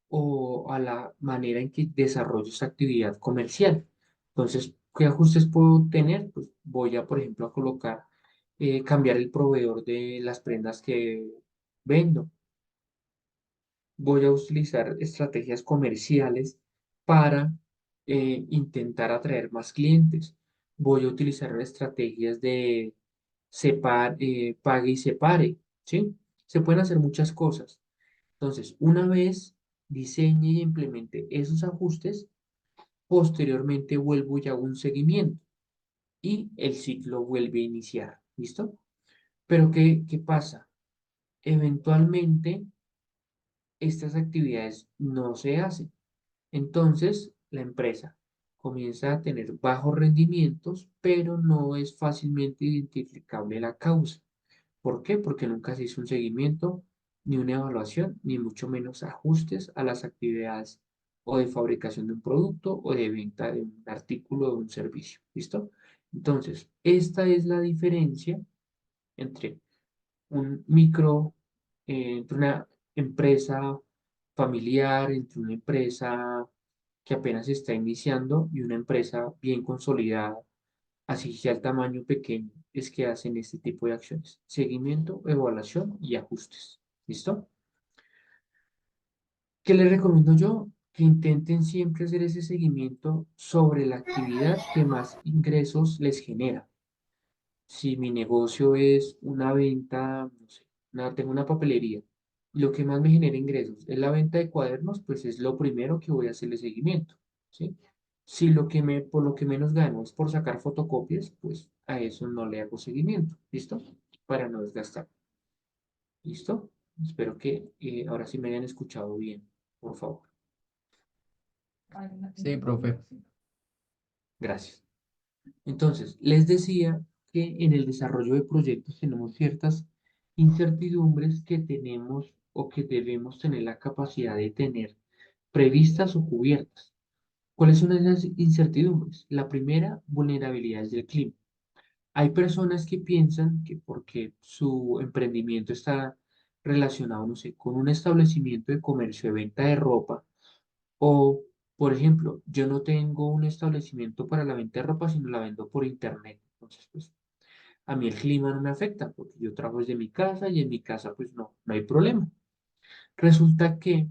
o a la manera en que desarrollo esa actividad comercial. Entonces, ¿qué ajustes puedo tener? Pues voy a, por ejemplo, a colocar, cambiar el proveedor de las prendas que vendo. Voy a utilizar estrategias comerciales para intentar atraer más clientes. Voy a utilizar estrategias de pague y separe, ¿sí? Se pueden hacer muchas cosas. Entonces, una vez diseñe y implemente esos ajustes, posteriormente vuelvo y hago un seguimiento y el ciclo vuelve a iniciar. ¿Listo? Pero ¿qué pasa? Eventualmente, estas actividades no se hacen. Entonces, la empresa comienza a tener bajos rendimientos, pero no es fácilmente identificable la causa. ¿Por qué? Porque nunca se hizo un seguimiento, ni una evaluación, ni mucho menos ajustes a las actividades o de fabricación de un producto o de venta de un artículo o de un servicio. ¿Listo? Entonces, esta es la diferencia entre un micro, entre una empresa familiar, entre una empresa que apenas está iniciando y una empresa bien consolidada, así sea el tamaño pequeño, es que hacen este tipo de acciones. Seguimiento, evaluación y ajustes. ¿Listo? ¿Qué les recomiendo yo? Que intenten siempre hacer ese seguimiento sobre la actividad que más ingresos les genera. Si mi negocio es una venta, no sé, tengo una papelería, y lo que más me genera ingresos es la venta de cuadernos, pues es lo primero que voy a hacerle seguimiento, ¿sí? Si por lo que menos gano es por sacar fotocopias, pues a eso no le hago seguimiento, ¿listo? Para no desgastar, ¿listo? Espero que ahora sí me hayan escuchado bien, por favor. Sí, profe. Gracias. Entonces, les decía que en el desarrollo de proyectos tenemos ciertas incertidumbres que tenemos o que debemos tener la capacidad de tener previstas o cubiertas. ¿Cuáles son esas incertidumbres? La primera, vulnerabilidades del clima. Hay personas que piensan que porque su emprendimiento está relacionado, no sé, con un establecimiento de comercio de venta de ropa o, por ejemplo, yo no tengo un establecimiento para la venta de ropa, sino la vendo por internet. Entonces, pues, a mí el clima no me afecta porque yo trabajo desde mi casa y en mi casa, pues, no hay problema. Resulta que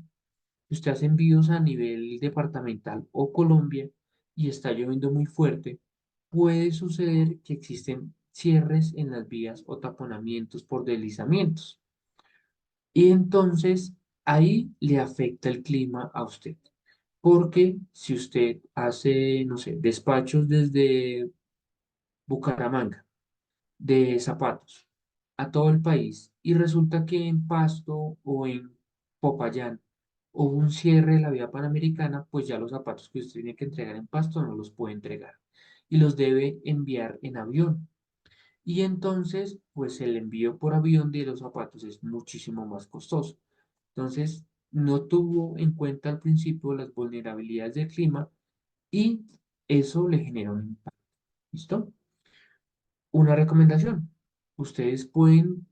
usted hace envíos a nivel departamental o Colombia y está lloviendo muy fuerte, puede suceder que existen cierres en las vías o taponamientos por deslizamientos. Y entonces ahí le afecta el clima a usted. Porque si usted hace, no sé, despachos desde Bucaramanga de zapatos a todo el país y resulta que en Pasto o en Popayán hubo un cierre de la vía panamericana, pues ya los zapatos que usted tiene que entregar en Pasto no los puede entregar y los debe enviar en avión. Y entonces, pues el envío por avión de los zapatos es muchísimo más costoso. Entonces, no tuvo en cuenta al principio las vulnerabilidades del clima y eso le genera un impacto. ¿Listo? Una recomendación. Ustedes pueden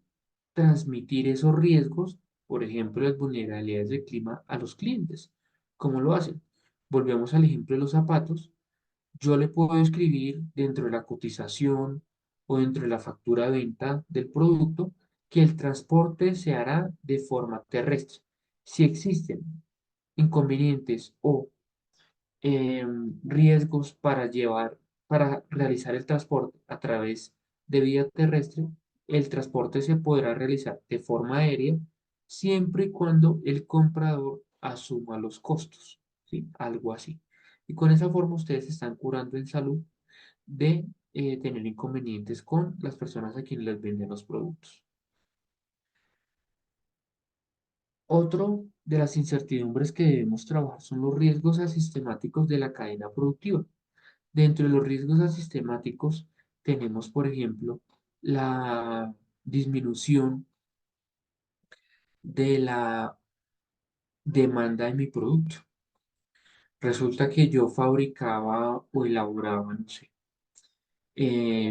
transmitir esos riesgos, por ejemplo, las vulnerabilidades del clima a los clientes. ¿Cómo lo hacen? Volvemos al ejemplo de los zapatos. Yo le puedo escribir dentro de la cotización o dentro de la factura de venta del producto que el transporte se hará de forma terrestre. Si existen inconvenientes o riesgos para realizar el transporte a través de vía terrestre, el transporte se podrá realizar de forma aérea siempre y cuando el comprador asuma los costos, ¿sí? Algo así. Y con esa forma ustedes se están curando en salud de tener inconvenientes con las personas a quienes les venden los productos. Otro de las incertidumbres que debemos trabajar son los riesgos asistemáticos de la cadena productiva. Dentro de los riesgos asistemáticos tenemos, por ejemplo, la disminución de la demanda de mi producto. Resulta que yo fabricaba o elaboraba, no sé,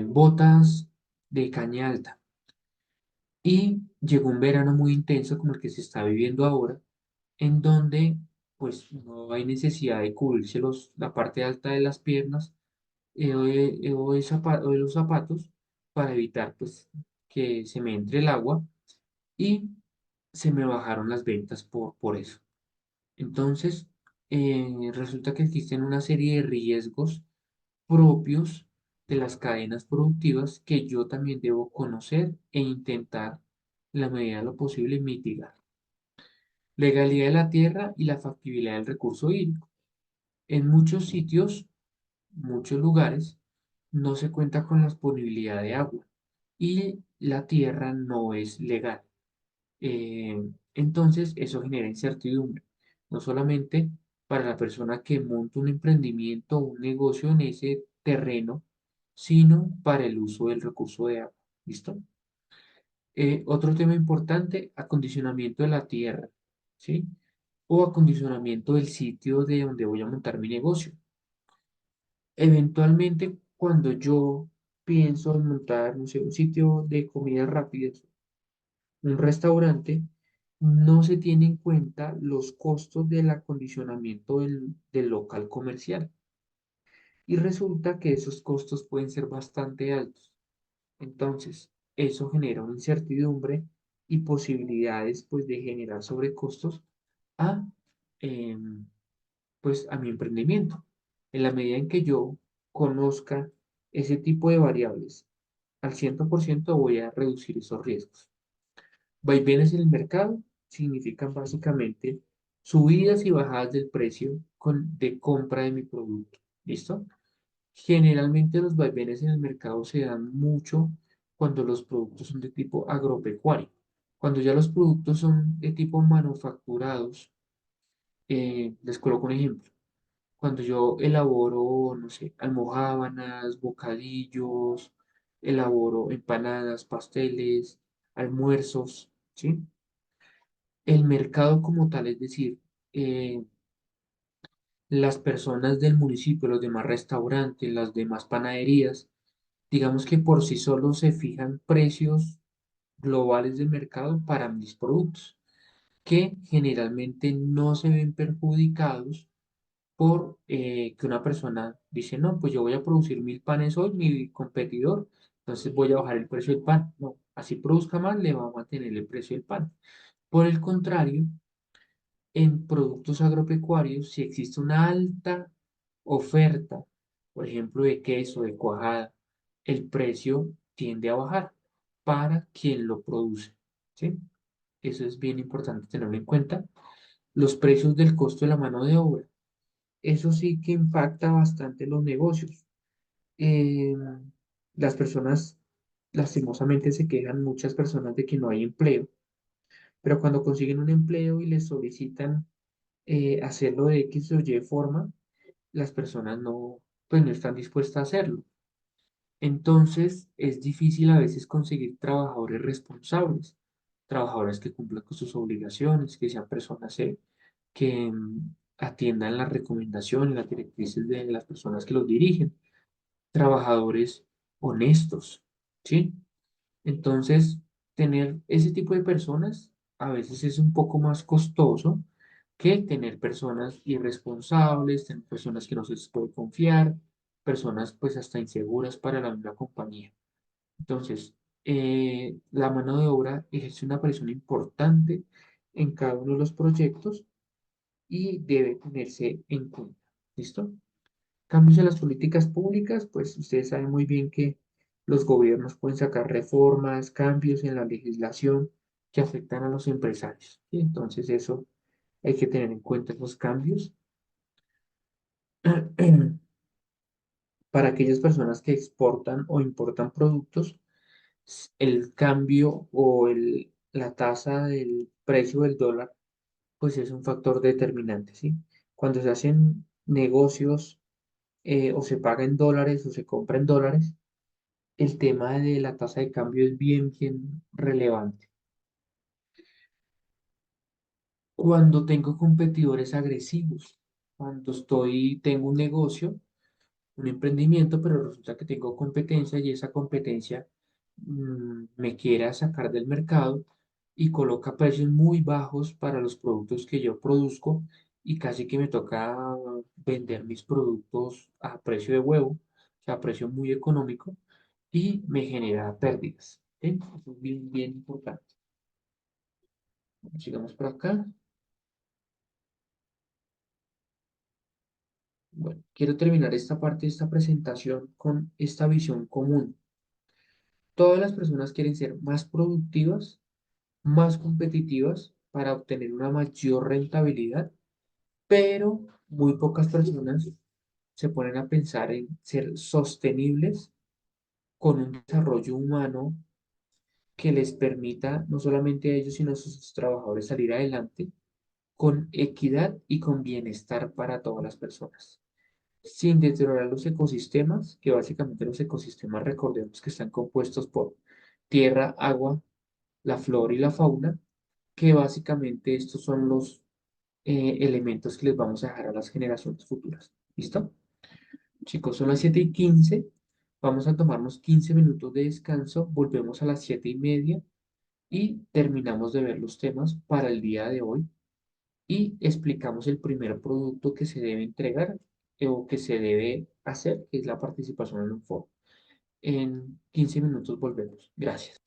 botas de caña alta y llegó un verano muy intenso como el que se está viviendo ahora, en donde pues no hay necesidad de cubrirse la parte alta de las piernas o de los zapatos para evitar pues que se me entre el agua y se me bajaron las ventas por eso. Entonces, resulta que existen una serie de riesgos propios de las cadenas productivas que yo también debo conocer e intentar, en la medida de lo posible, mitigar. Legalidad de la tierra y la factibilidad del recurso hídrico. En muchos sitios, muchos lugares, no se cuenta con la disponibilidad de agua y la tierra no es legal. Entonces, eso genera incertidumbre, no solamente para la persona que monta un emprendimiento o un negocio en ese terreno, sino para el uso del recurso de agua. ¿Listo? Otro tema importante, acondicionamiento de la tierra, ¿sí? O acondicionamiento del sitio de donde voy a montar mi negocio. Eventualmente, cuando yo pienso en montar, no sé, un sitio de comidas rápidas, un restaurante, no se tiene en cuenta los costos del acondicionamiento del local comercial. Y resulta que esos costos pueden ser bastante altos. Entonces, eso genera una incertidumbre y posibilidades pues, de generar sobrecostos a, em, pues, a mi emprendimiento. En la medida en que yo conozca ese tipo de variables al 100% voy a reducir esos riesgos. Vaivenes en el mercado significan básicamente subidas y bajadas del precio de compra de mi producto. ¿Listo? Generalmente los vaivenes en el mercado se dan mucho cuando los productos son de tipo agropecuario. Cuando ya los productos son de tipo manufacturados, les coloco un ejemplo. Cuando yo elaboro, no sé, almojábanas, bocadillos, elaboro empanadas, pasteles, almuerzos, ¿sí? El mercado como tal, es decir, eh, las personas del municipio, los demás restaurantes, las demás panaderías, digamos que por sí solos se fijan precios globales de mercado para mis productos, que generalmente no se ven perjudicados por que una persona dice, no, pues yo voy a producir 1000 panes hoy, mi competidor, entonces voy a bajar el precio del pan. No, así produzca más, le va a mantener el precio del pan. Por el contrario, en productos agropecuarios, si existe una alta oferta, por ejemplo, de queso, de cuajada, el precio tiende a bajar para quien lo produce, ¿sí? Eso es bien importante tenerlo en cuenta. Los precios del costo de la mano de obra. Eso sí que impacta bastante los negocios. Eh, las personas, lastimosamente, se quejan muchas personas de que no hay empleo, pero cuando consiguen un empleo y les solicitan hacerlo de X o Y forma, las personas no, pues no están dispuestas a hacerlo. Entonces, es difícil a veces conseguir trabajadores responsables, trabajadores que cumplan con sus obligaciones, que sean personas que atiendan las recomendaciones, las directrices de las personas que los dirigen, trabajadores honestos, ¿sí? Entonces, tener ese tipo de personas a veces es un poco más costoso que tener personas irresponsables, tener personas que no se les puede confiar, personas pues hasta inseguras para la misma compañía. Entonces, la mano de obra ejerce una presión importante en cada uno de los proyectos y debe tenerse en cuenta. ¿Listo? Cambios en las políticas públicas, pues ustedes saben muy bien que los gobiernos pueden sacar reformas, cambios en la legislación que afectan a los empresarios. Y entonces eso hay que tener en cuenta esos cambios para aquellas personas que exportan o importan productos. El cambio o la tasa del precio del dólar, pues es un factor determinante, ¿sí? Cuando se hacen negocios o se paga en dólares o se compra en dólares, el tema de la tasa de cambio es bien, bien relevante. Cuando tengo competidores agresivos, cuando tengo un negocio, un emprendimiento, pero resulta que tengo competencia y esa competencia me quiera sacar del mercado y coloca precios muy bajos para los productos que yo produzco y casi que me toca vender mis productos a precio de huevo, o sea, a precio muy económico y me genera pérdidas. ¿Sí? Eso es bien, bien importante. Sigamos por acá. Bueno, quiero terminar esta parte de esta presentación con esta visión común. Todas las personas quieren ser más productivas, más competitivas para obtener una mayor rentabilidad, pero muy pocas personas se ponen a pensar en ser sostenibles con un desarrollo humano que les permita no solamente a ellos, sino a sus trabajadores salir adelante con equidad y con bienestar para todas las personas, sin deteriorar los ecosistemas, que básicamente los ecosistemas recordemos que están compuestos por tierra, agua, la flora y la fauna, que básicamente estos son los elementos que les vamos a dejar a las generaciones futuras. ¿Listo? Chicos, son las 7:15. Vamos a tomarnos 15 minutos de descanso. Volvemos a las 7:30 y terminamos de ver los temas para el día de hoy y explicamos el primer producto que se debe entregar o que se debe hacer, que es la participación en un foro. En 15 minutos volvemos. Gracias.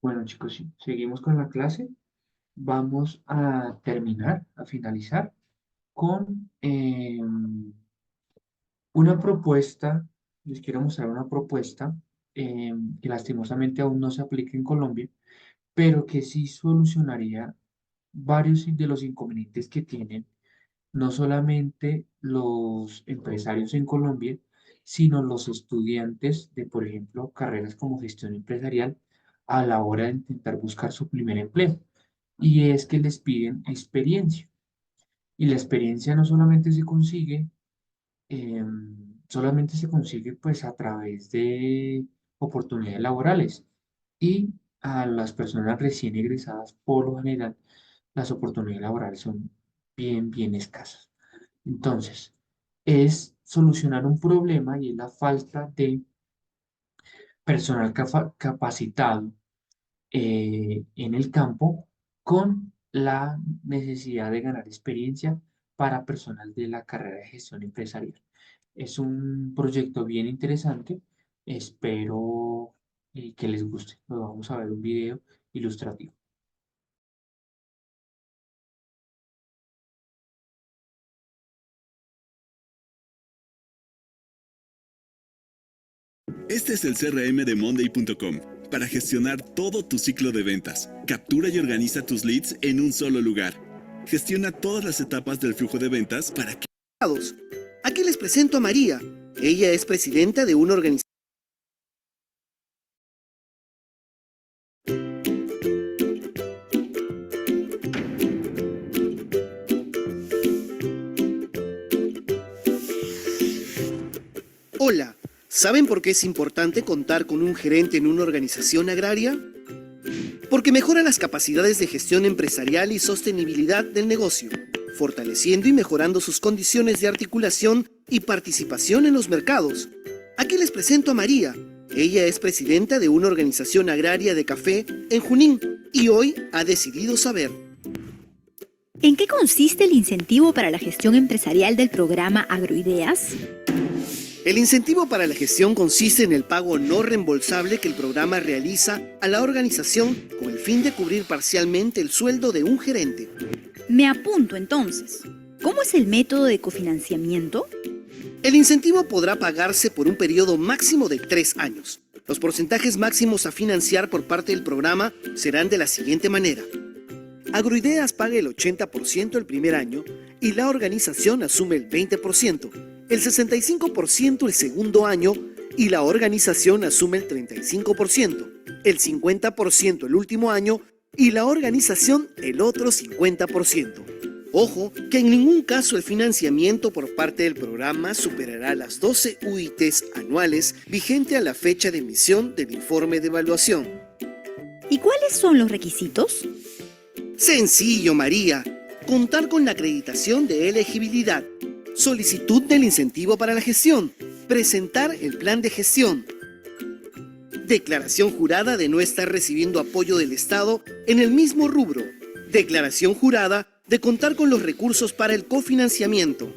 Bueno, chicos, sí, seguimos con la clase. Vamos a terminar, a finalizar con una propuesta. Les quiero mostrar una propuesta que lastimosamente aún no se aplica en Colombia, pero que sí solucionaría varios de los inconvenientes que tienen no solamente los empresarios en Colombia, sino los estudiantes de, por ejemplo, carreras como gestión empresarial a la hora de intentar buscar su primer empleo. Y es que les piden experiencia. Y la experiencia no solamente se consigue pues a través de oportunidades laborales. Y a las personas recién egresadas, por lo general, las oportunidades laborales son bien escasas. Entonces, es solucionar un problema y es la falta de personal capacitado en el campo con la necesidad de ganar experiencia para personal de la carrera de gestión empresarial. Es un proyecto bien interesante. Espero que les guste. Nos vamos a ver un video ilustrativo. Este es el CRM de Monday.com para gestionar todo tu ciclo de ventas. Captura y organiza tus leads en un solo lugar. Gestiona todas las etapas del flujo de ventas para que... Aquí les presento a María. Ella es presidenta de una organización. Hola, ¿saben por qué es importante contar con un gerente en una organización agraria? Porque mejora las capacidades de gestión empresarial y sostenibilidad del negocio, fortaleciendo y mejorando sus condiciones de articulación y participación en los mercados. Aquí les presento a María. Ella es presidenta de una organización agraria de café en Junín y hoy ha decidido saber. ¿En qué consiste el incentivo para la gestión empresarial del programa Agroideas? El incentivo para la gestión consiste en el pago no reembolsable que el programa realiza a la organización con el fin de cubrir parcialmente el sueldo de un gerente. Me apunto entonces. ¿Cómo es el método de cofinanciamiento? El incentivo podrá pagarse por un periodo máximo de 3 años. Los porcentajes máximos a financiar por parte del programa serán de la siguiente manera. Agroideas paga el 80% el primer año y la organización asume el 20%, el 65% el segundo año y la organización asume el 35%, el 50% el último año y la organización el otro 50%. Ojo, que en ningún caso el financiamiento por parte del programa superará las 12 UITs anuales vigente a la fecha de emisión del informe de evaluación. ¿Y cuáles son los requisitos? Sencillo, María. Contar con la acreditación de elegibilidad, solicitud del incentivo para la gestión, presentar el plan de gestión, declaración jurada de no estar recibiendo apoyo del Estado en el mismo rubro, declaración jurada de contar con los recursos para el cofinanciamiento.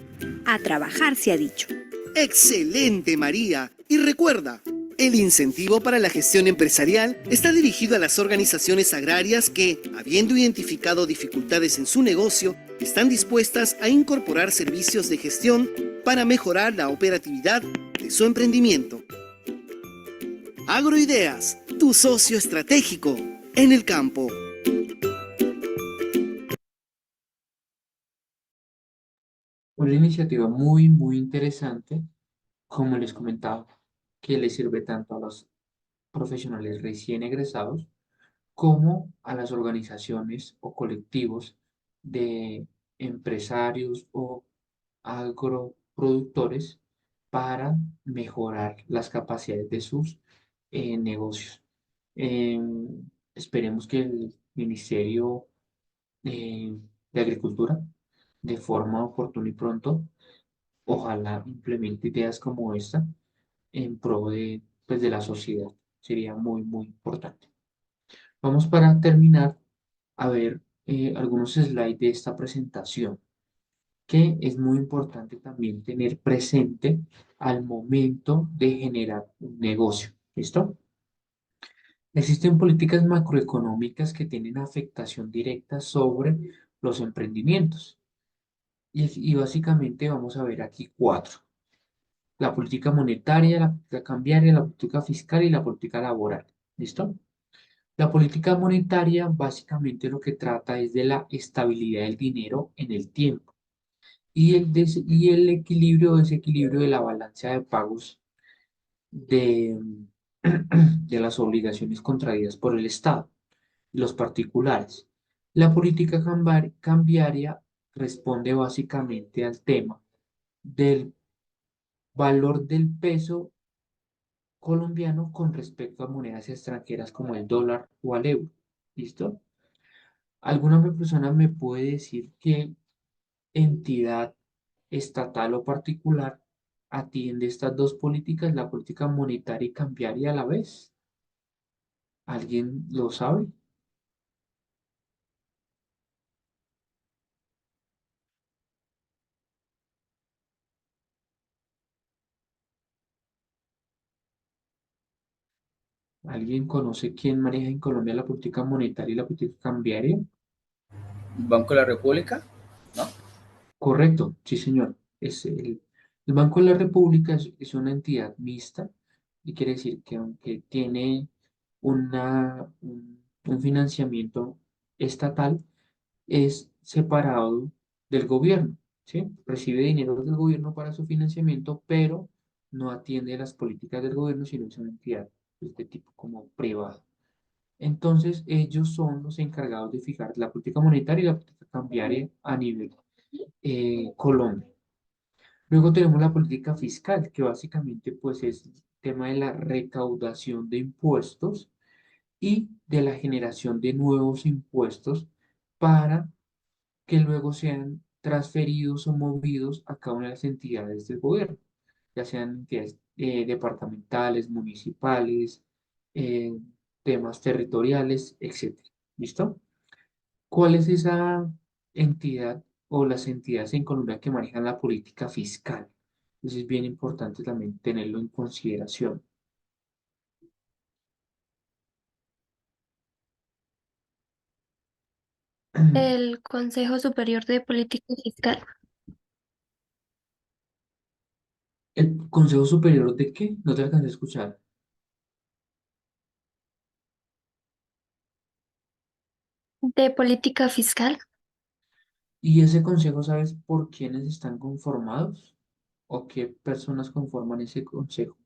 A trabajar se ha dicho. ¡Excelente, María! Y recuerda, el incentivo para la gestión empresarial está dirigido a las organizaciones agrarias que, habiendo identificado dificultades en su negocio, están dispuestas a incorporar servicios de gestión para mejorar la operatividad de su emprendimiento. Agroideas, tu socio estratégico en el campo. Una iniciativa muy interesante, como les comentaba, que le sirve tanto a los profesionales recién egresados como a las organizaciones o colectivos de empresarios o agroproductores para mejorar las capacidades de sus negocios. Esperemos que el Ministerio de Agricultura, de forma oportuna y pronto, ojalá implemente ideas como esta en pro de, pues, de la sociedad. Sería muy importante. Vamos para terminar a ver algunos slides de esta presentación, que es muy importante también tener presente al momento de generar un negocio. ¿Listo? Existen políticas macroeconómicas que tienen afectación directa sobre los emprendimientos. Y básicamente vamos a ver aquí cuatro. La política monetaria, la política cambiaria, la política fiscal y la política laboral. ¿Listo? La política monetaria básicamente lo que trata es de la estabilidad del dinero en el tiempo y el equilibrio o desequilibrio de la balanza de pagos de, de las obligaciones contraídas por el Estado y los particulares. La política cambiaria responde básicamente al tema del valor del peso colombiano con respecto a monedas extranjeras como el dólar o al euro. ¿Listo? ¿Alguna persona me puede decir qué entidad estatal o particular atiende estas dos políticas, la política monetaria y cambiaria a la vez? ¿Alguien lo sabe? ¿Alguien conoce quién maneja en Colombia la política monetaria y la política cambiaria? Banco de la República, ¿no? Correcto, sí, señor. El Banco de la República es una entidad mixta y quiere decir que aunque tiene un financiamiento estatal, es separado del gobierno, ¿sí? Recibe dinero del gobierno para su financiamiento, pero no atiende las políticas del gobierno, sino es una entidad de este tipo como privada. Entonces, ellos son los encargados de fijar la política monetaria y la política cambiaria a nivel Colombia. Luego tenemos la política fiscal, que básicamente pues es el tema de la recaudación de impuestos y de la generación de nuevos impuestos para que luego sean transferidos o movidos a cada una de las entidades del gobierno, ya sean entidades departamentales, municipales, eh, temas territoriales, etcétera. ¿Listo? ¿Cuál es esa entidad o las entidades en Colombia que manejan la política fiscal? Entonces es bien importante también tenerlo en consideración. El Consejo Superior de Política Fiscal. ¿El Consejo Superior de qué? No te alcancé a escuchar. De Política Fiscal. ¿Y ese consejo sabes por quiénes están conformados? ¿O qué personas conforman ese consejo?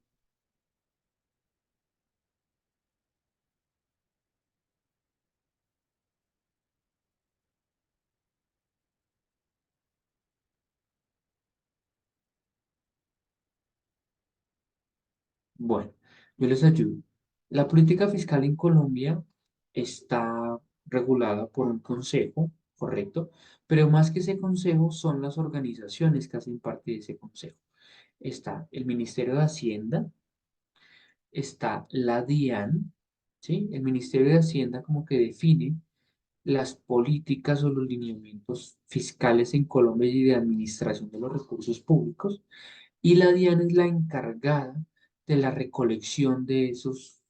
Bueno, yo les ayudo. La política fiscal en Colombia está regulada por un consejo, ¿correcto? Pero más que ese consejo son las organizaciones que hacen parte de ese consejo. Está el Ministerio de Hacienda, está la DIAN, ¿sí? El Ministerio de Hacienda como que define las políticas o los lineamientos fiscales en Colombia y de administración de los recursos públicos. Y la DIAN es la encargada de la recolección de esos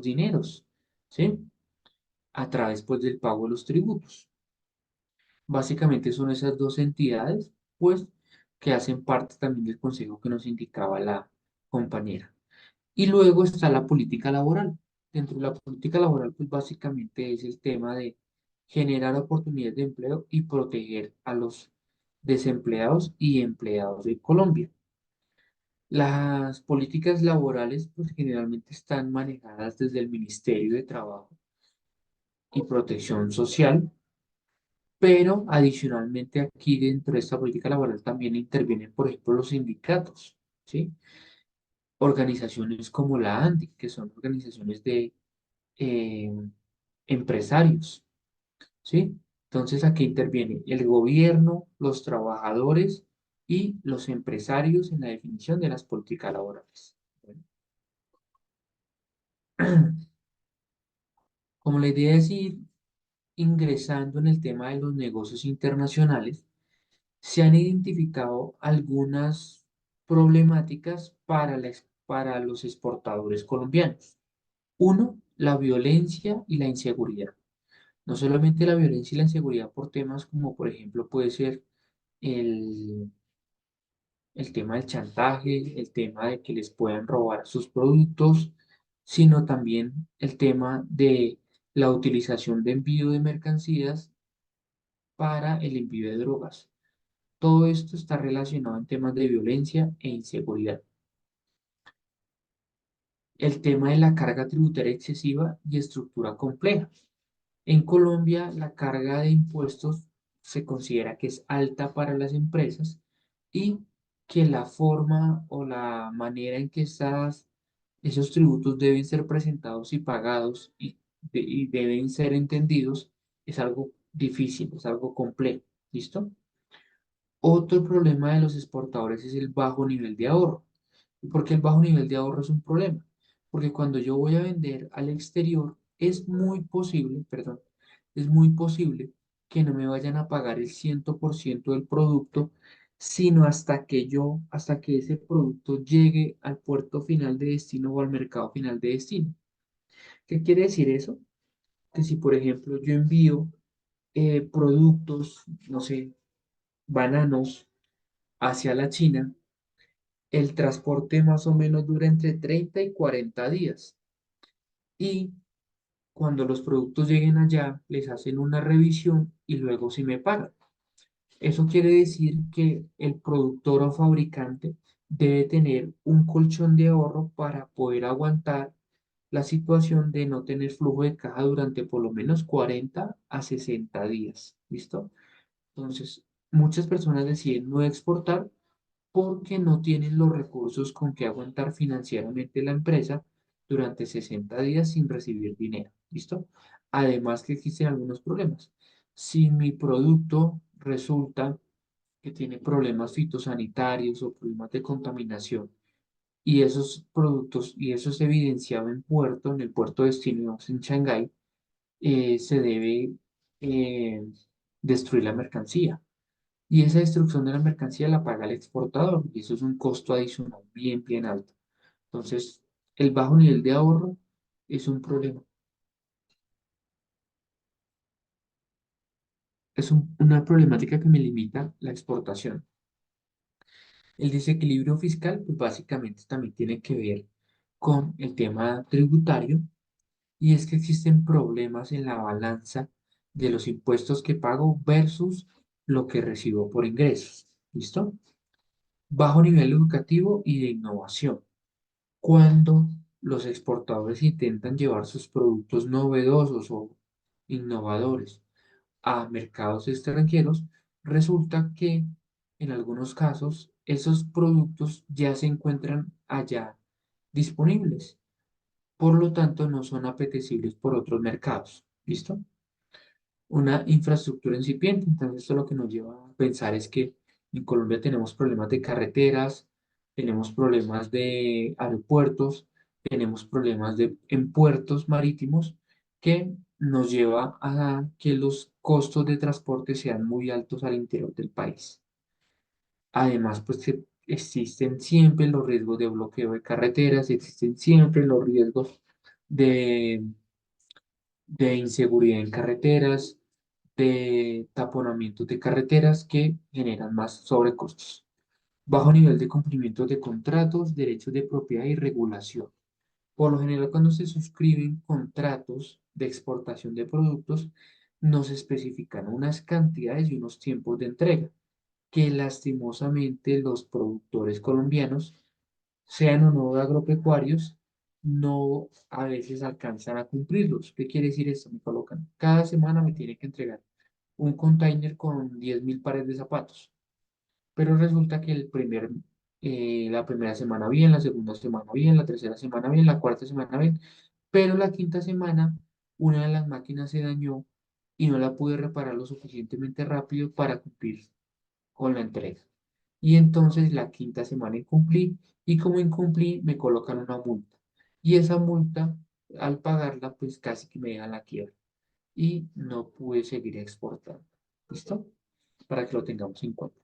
dineros, ¿sí? A través, pues, del pago de los tributos. Básicamente son esas dos entidades, pues, que hacen parte también del consejo que nos indicaba la compañera. Y luego está la política laboral. Dentro de la política laboral, pues, básicamente es el tema de generar oportunidades de empleo y proteger a los desempleados y empleados de Colombia. Las políticas laborales, pues generalmente están manejadas desde el Ministerio de Trabajo y Protección Social, pero adicionalmente aquí dentro de esta política laboral también intervienen, por ejemplo, los sindicatos, ¿sí? Organizaciones como la ANDI, que son organizaciones de eh, empresarios, ¿sí? Entonces aquí interviene el gobierno, los trabajadores y los empresarios en la definición de las políticas laborales. Bueno. Como la idea es ir ingresando en el tema de los negocios internacionales, se han identificado algunas problemáticas para los exportadores colombianos. Uno la violencia y la inseguridad. No solamente la violencia y la inseguridad por temas como, por ejemplo, puede ser el, el tema del chantaje, el tema de que les puedan robar sus productos, sino también el tema de la utilización de envío de mercancías para el envío de drogas. Todo esto está relacionado en temas de violencia e inseguridad. El tema de la carga tributaria excesiva y estructura compleja. En Colombia, la carga de impuestos se considera que es alta para las empresas y que la forma o la manera en que esos tributos deben ser presentados y pagados y deben ser entendidos es algo difícil, es algo complejo. ¿Listo? Otro problema de los exportadores es el bajo nivel de ahorro. ¿Y por qué el bajo nivel de ahorro es un problema? Porque cuando yo voy a vender al exterior, es muy posible, perdón, es muy posible que no me vayan a pagar el 100% del producto, sino hasta que ese producto llegue al puerto final de destino o al mercado final de destino. ¿Qué quiere decir eso? Que si, por ejemplo, yo envío productos, no sé, bananos hacia la China, el transporte más o menos dura entre 30 y 40 días. Y cuando los productos lleguen allá, les hacen una revisión y luego sí me pagan. Eso quiere decir que el productor o fabricante debe tener un colchón de ahorro para poder aguantar la situación de no tener flujo de caja durante por lo menos 40 a 60 días. ¿Listo? Entonces, muchas personas deciden no exportar porque no tienen los recursos con que aguantar financieramente la empresa durante 60 días sin recibir dinero. ¿Listo? Además que existen algunos problemas. Si mi producto resulta que tiene problemas fitosanitarios o problemas de contaminación y esos productos, y eso es evidenciado en puerto, en el puerto de destino, digamos, en Shanghái, se debe eh, destruir la mercancía. Y esa destrucción de la mercancía la paga el exportador y eso es un costo adicional bien, bien alto. Entonces, el bajo nivel de ahorro es un problema. Es una problemática que me limita la exportación. El desequilibrio fiscal, pues básicamente también tiene que ver con el tema tributario y es que existen problemas en la balanza de los impuestos que pago versus lo que recibo por ingresos. ¿Listo? Bajo nivel educativo y de innovación. Cuando los exportadores intentan llevar sus productos novedosos o innovadores a mercados extranjeros, resulta que en algunos casos esos productos ya se encuentran allá disponibles, por lo tanto no son apetecibles por otros mercados. ¿Listo? Una infraestructura incipiente. Entonces, esto lo que nos lleva a pensar es que en Colombia tenemos problemas de carreteras, tenemos problemas de aeropuertos, tenemos problemas en puertos marítimos que nos lleva a que los costos de transporte sean muy altos al interior del país. Además, pues que existen siempre los riesgos de bloqueo de carreteras, existen siempre los riesgos de inseguridad en carreteras, de taponamientos de carreteras que generan más sobrecostos. Bajo nivel de cumplimiento de contratos, derechos de propiedad y regulación. Por lo general, cuando se suscriben contratos de exportación de productos, nos especifican unas cantidades y unos tiempos de entrega que lastimosamente los productores colombianos, sean o no agropecuarios, no a veces alcanzan a cumplirlos. ¿Qué quiere decir esto? Me colocan, cada semana me tiene que entregar un container con 10.000 pares de zapatos, pero resulta que la primera semana bien, la segunda semana bien, la tercera semana bien, la cuarta semana bien, pero la quinta semana una de las máquinas se dañó y no la pude reparar lo suficientemente rápido para cumplir con la entrega. Y entonces la quinta semana incumplí y como incumplí me colocan una multa. Y esa multa, al pagarla, pues casi que me deja la quiebra y no pude seguir exportando. ¿Listo? Para que lo tengamos en cuenta.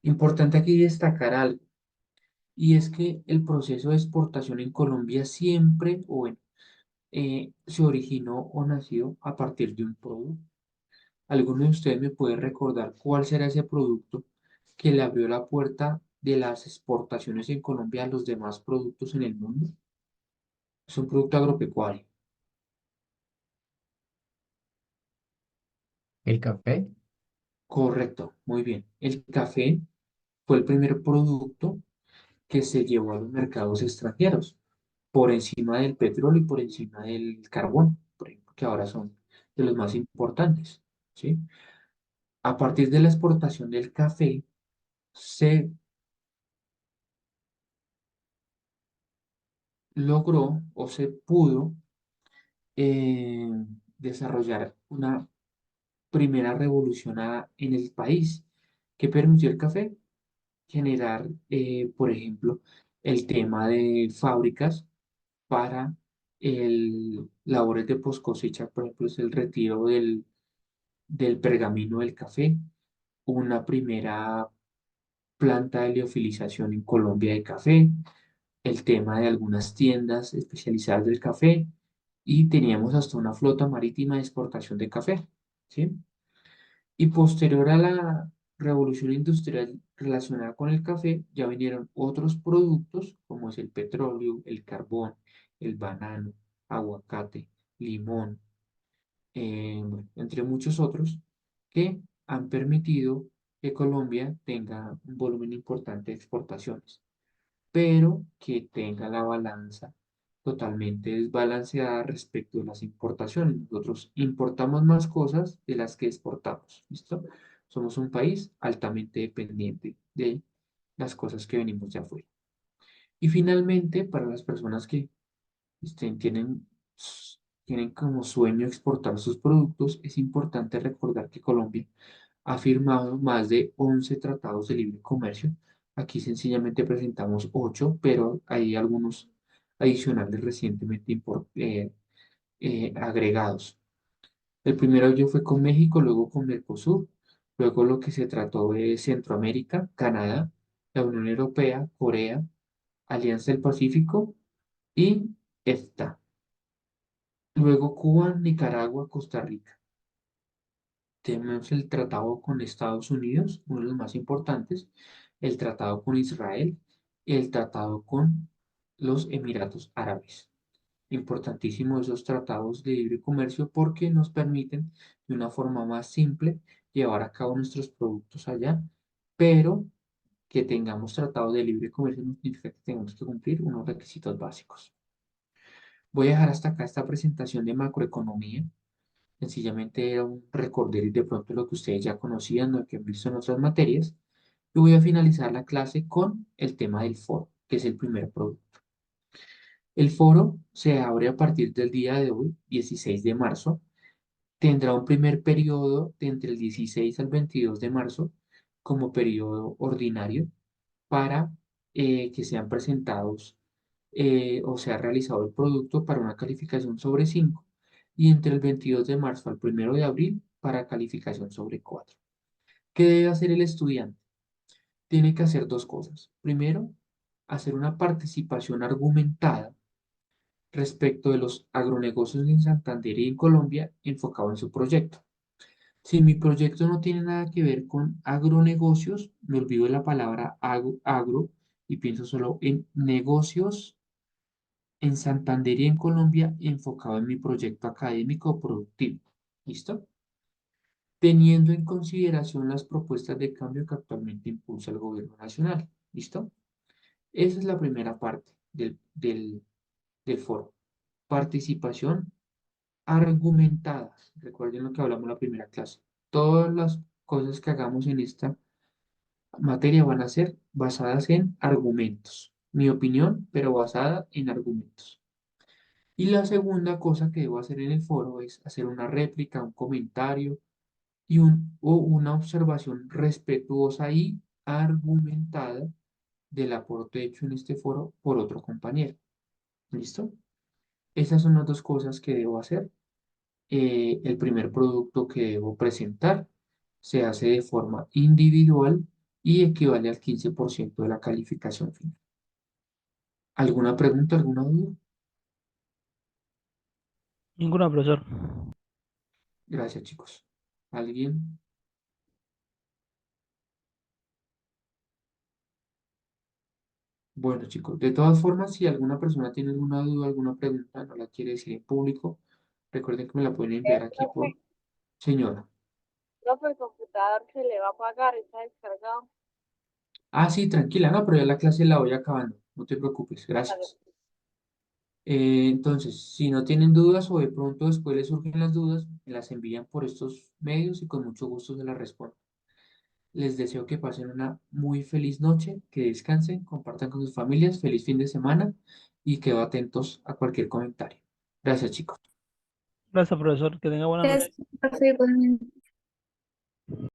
Importante aquí destacar algo, y es que el proceso de exportación en Colombia siempre, o bueno, se originó o nació a partir de un producto. ¿Alguno de ustedes me puede recordar cuál será ese producto que le abrió la puerta de las exportaciones en Colombia a los demás productos en el mundo? Es un producto agropecuario. ¿El café? Correcto, muy bien. El café fue el primer producto que se llevó a los mercados extranjeros, por encima del petróleo y por encima del carbón, por ejemplo, que ahora son de los más importantes, ¿sí? A partir de la exportación del café, se logró o se pudo eh, desarrollar una primera revolución en el país que permitió el café generar, por ejemplo, el tema de fábricas para labores de post cosecha, por ejemplo, es el retiro del pergamino del café, una primera planta de liofilización en Colombia de café, el tema de algunas tiendas especializadas del café y teníamos hasta una flota marítima de exportación de café, ¿sí? Y posterior a la revolución industrial relacionada con el café, ya vinieron otros productos como es el petróleo, el carbón, el banano, aguacate, limón, bueno, entre muchos otros, que han permitido que Colombia tenga un volumen importante de exportaciones, pero que tenga la balanza totalmente desbalanceada respecto de las importaciones. Nosotros importamos más cosas de las que exportamos, ¿listo? Somos un país altamente dependiente de las cosas que venimos de afuera. Y finalmente, para las personas que tienen como sueño exportar sus productos, es importante recordar que Colombia ha firmado más de 11 tratados de libre comercio. Aquí sencillamente presentamos 8, pero hay algunos adicionales recientemente agregados. El primero yo fue con México, luego con Mercosur, luego lo que se trató de Centroamérica, Canadá, la Unión Europea, Corea, Alianza del Pacífico y EFTA. Luego Cuba, Nicaragua, Costa Rica. Tenemos el tratado con Estados Unidos, uno de los más importantes, el tratado con Israel y el tratado con los Emiratos Árabes. Importantísimo esos tratados de libre comercio porque nos permiten de una forma más simple llevar a cabo nuestros productos allá, pero que tengamos tratados de libre comercio no significa que tengamos que cumplir unos requisitos básicos. Voy a dejar hasta acá esta presentación de macroeconomía. Sencillamente era un recorder de pronto lo que ustedes ya conocían, lo que han visto en otras materias. Y voy a finalizar la clase con el tema del foro, que es el primer producto. El foro se abre a partir del día de hoy, 16 de marzo. Tendrá un primer periodo de entre el 16 al 22 de marzo como periodo ordinario para que sean presentados o sea realizado el producto para una calificación sobre 5 y entre el 22 de marzo al 1 de abril para calificación sobre 4. ¿Qué debe hacer el estudiante? Tiene que hacer dos cosas. Primero, hacer una participación argumentada respecto de los agronegocios en Santander y en Colombia enfocado en su proyecto. Si mi proyecto no tiene nada que ver con agronegocios, me olvido de la palabra agro y pienso solo en negocios en Santander y en Colombia enfocado en mi proyecto académico o productivo. ¿Listo? Teniendo en consideración las propuestas de cambio que actualmente impulsa el gobierno nacional. ¿Listo? Esa es la primera parte del foro. Participación argumentada. Recuerden lo que hablamos en la primera clase. Todas las cosas que hagamos en esta materia van a ser basadas en argumentos. Mi opinión, pero basada en argumentos. Y la segunda cosa que debo hacer en el foro es hacer una réplica, un comentario o una observación respetuosa y argumentada del aporte hecho en este foro por otro compañero. ¿Listo? Esas son las dos cosas que debo hacer. El primer producto que debo presentar se hace de forma individual y equivale al 15% de la calificación final. ¿Alguna pregunta, alguna duda? Ninguna, profesor. Gracias, chicos. ¿Alguien? Bueno, chicos, de todas formas, si alguna persona tiene alguna duda, alguna pregunta, no la quiere decir en público, recuerden que me la pueden enviar aquí por Profe, señora. profe, el computador se le va a apagar, está descargado. Ah, sí, tranquila, no, pero ya la clase la voy acabando, no te preocupes, gracias. Entonces, si no tienen dudas o de pronto después les surgen las dudas, me las envían por estos medios y con mucho gusto se las respondo. Les deseo que pasen una muy feliz noche, que descansen, compartan con sus familias, feliz fin de semana y quedo atentos a cualquier comentario. Gracias, chicos. Gracias, profesor. Que tenga buena noche. Gracias, profe, igualmente.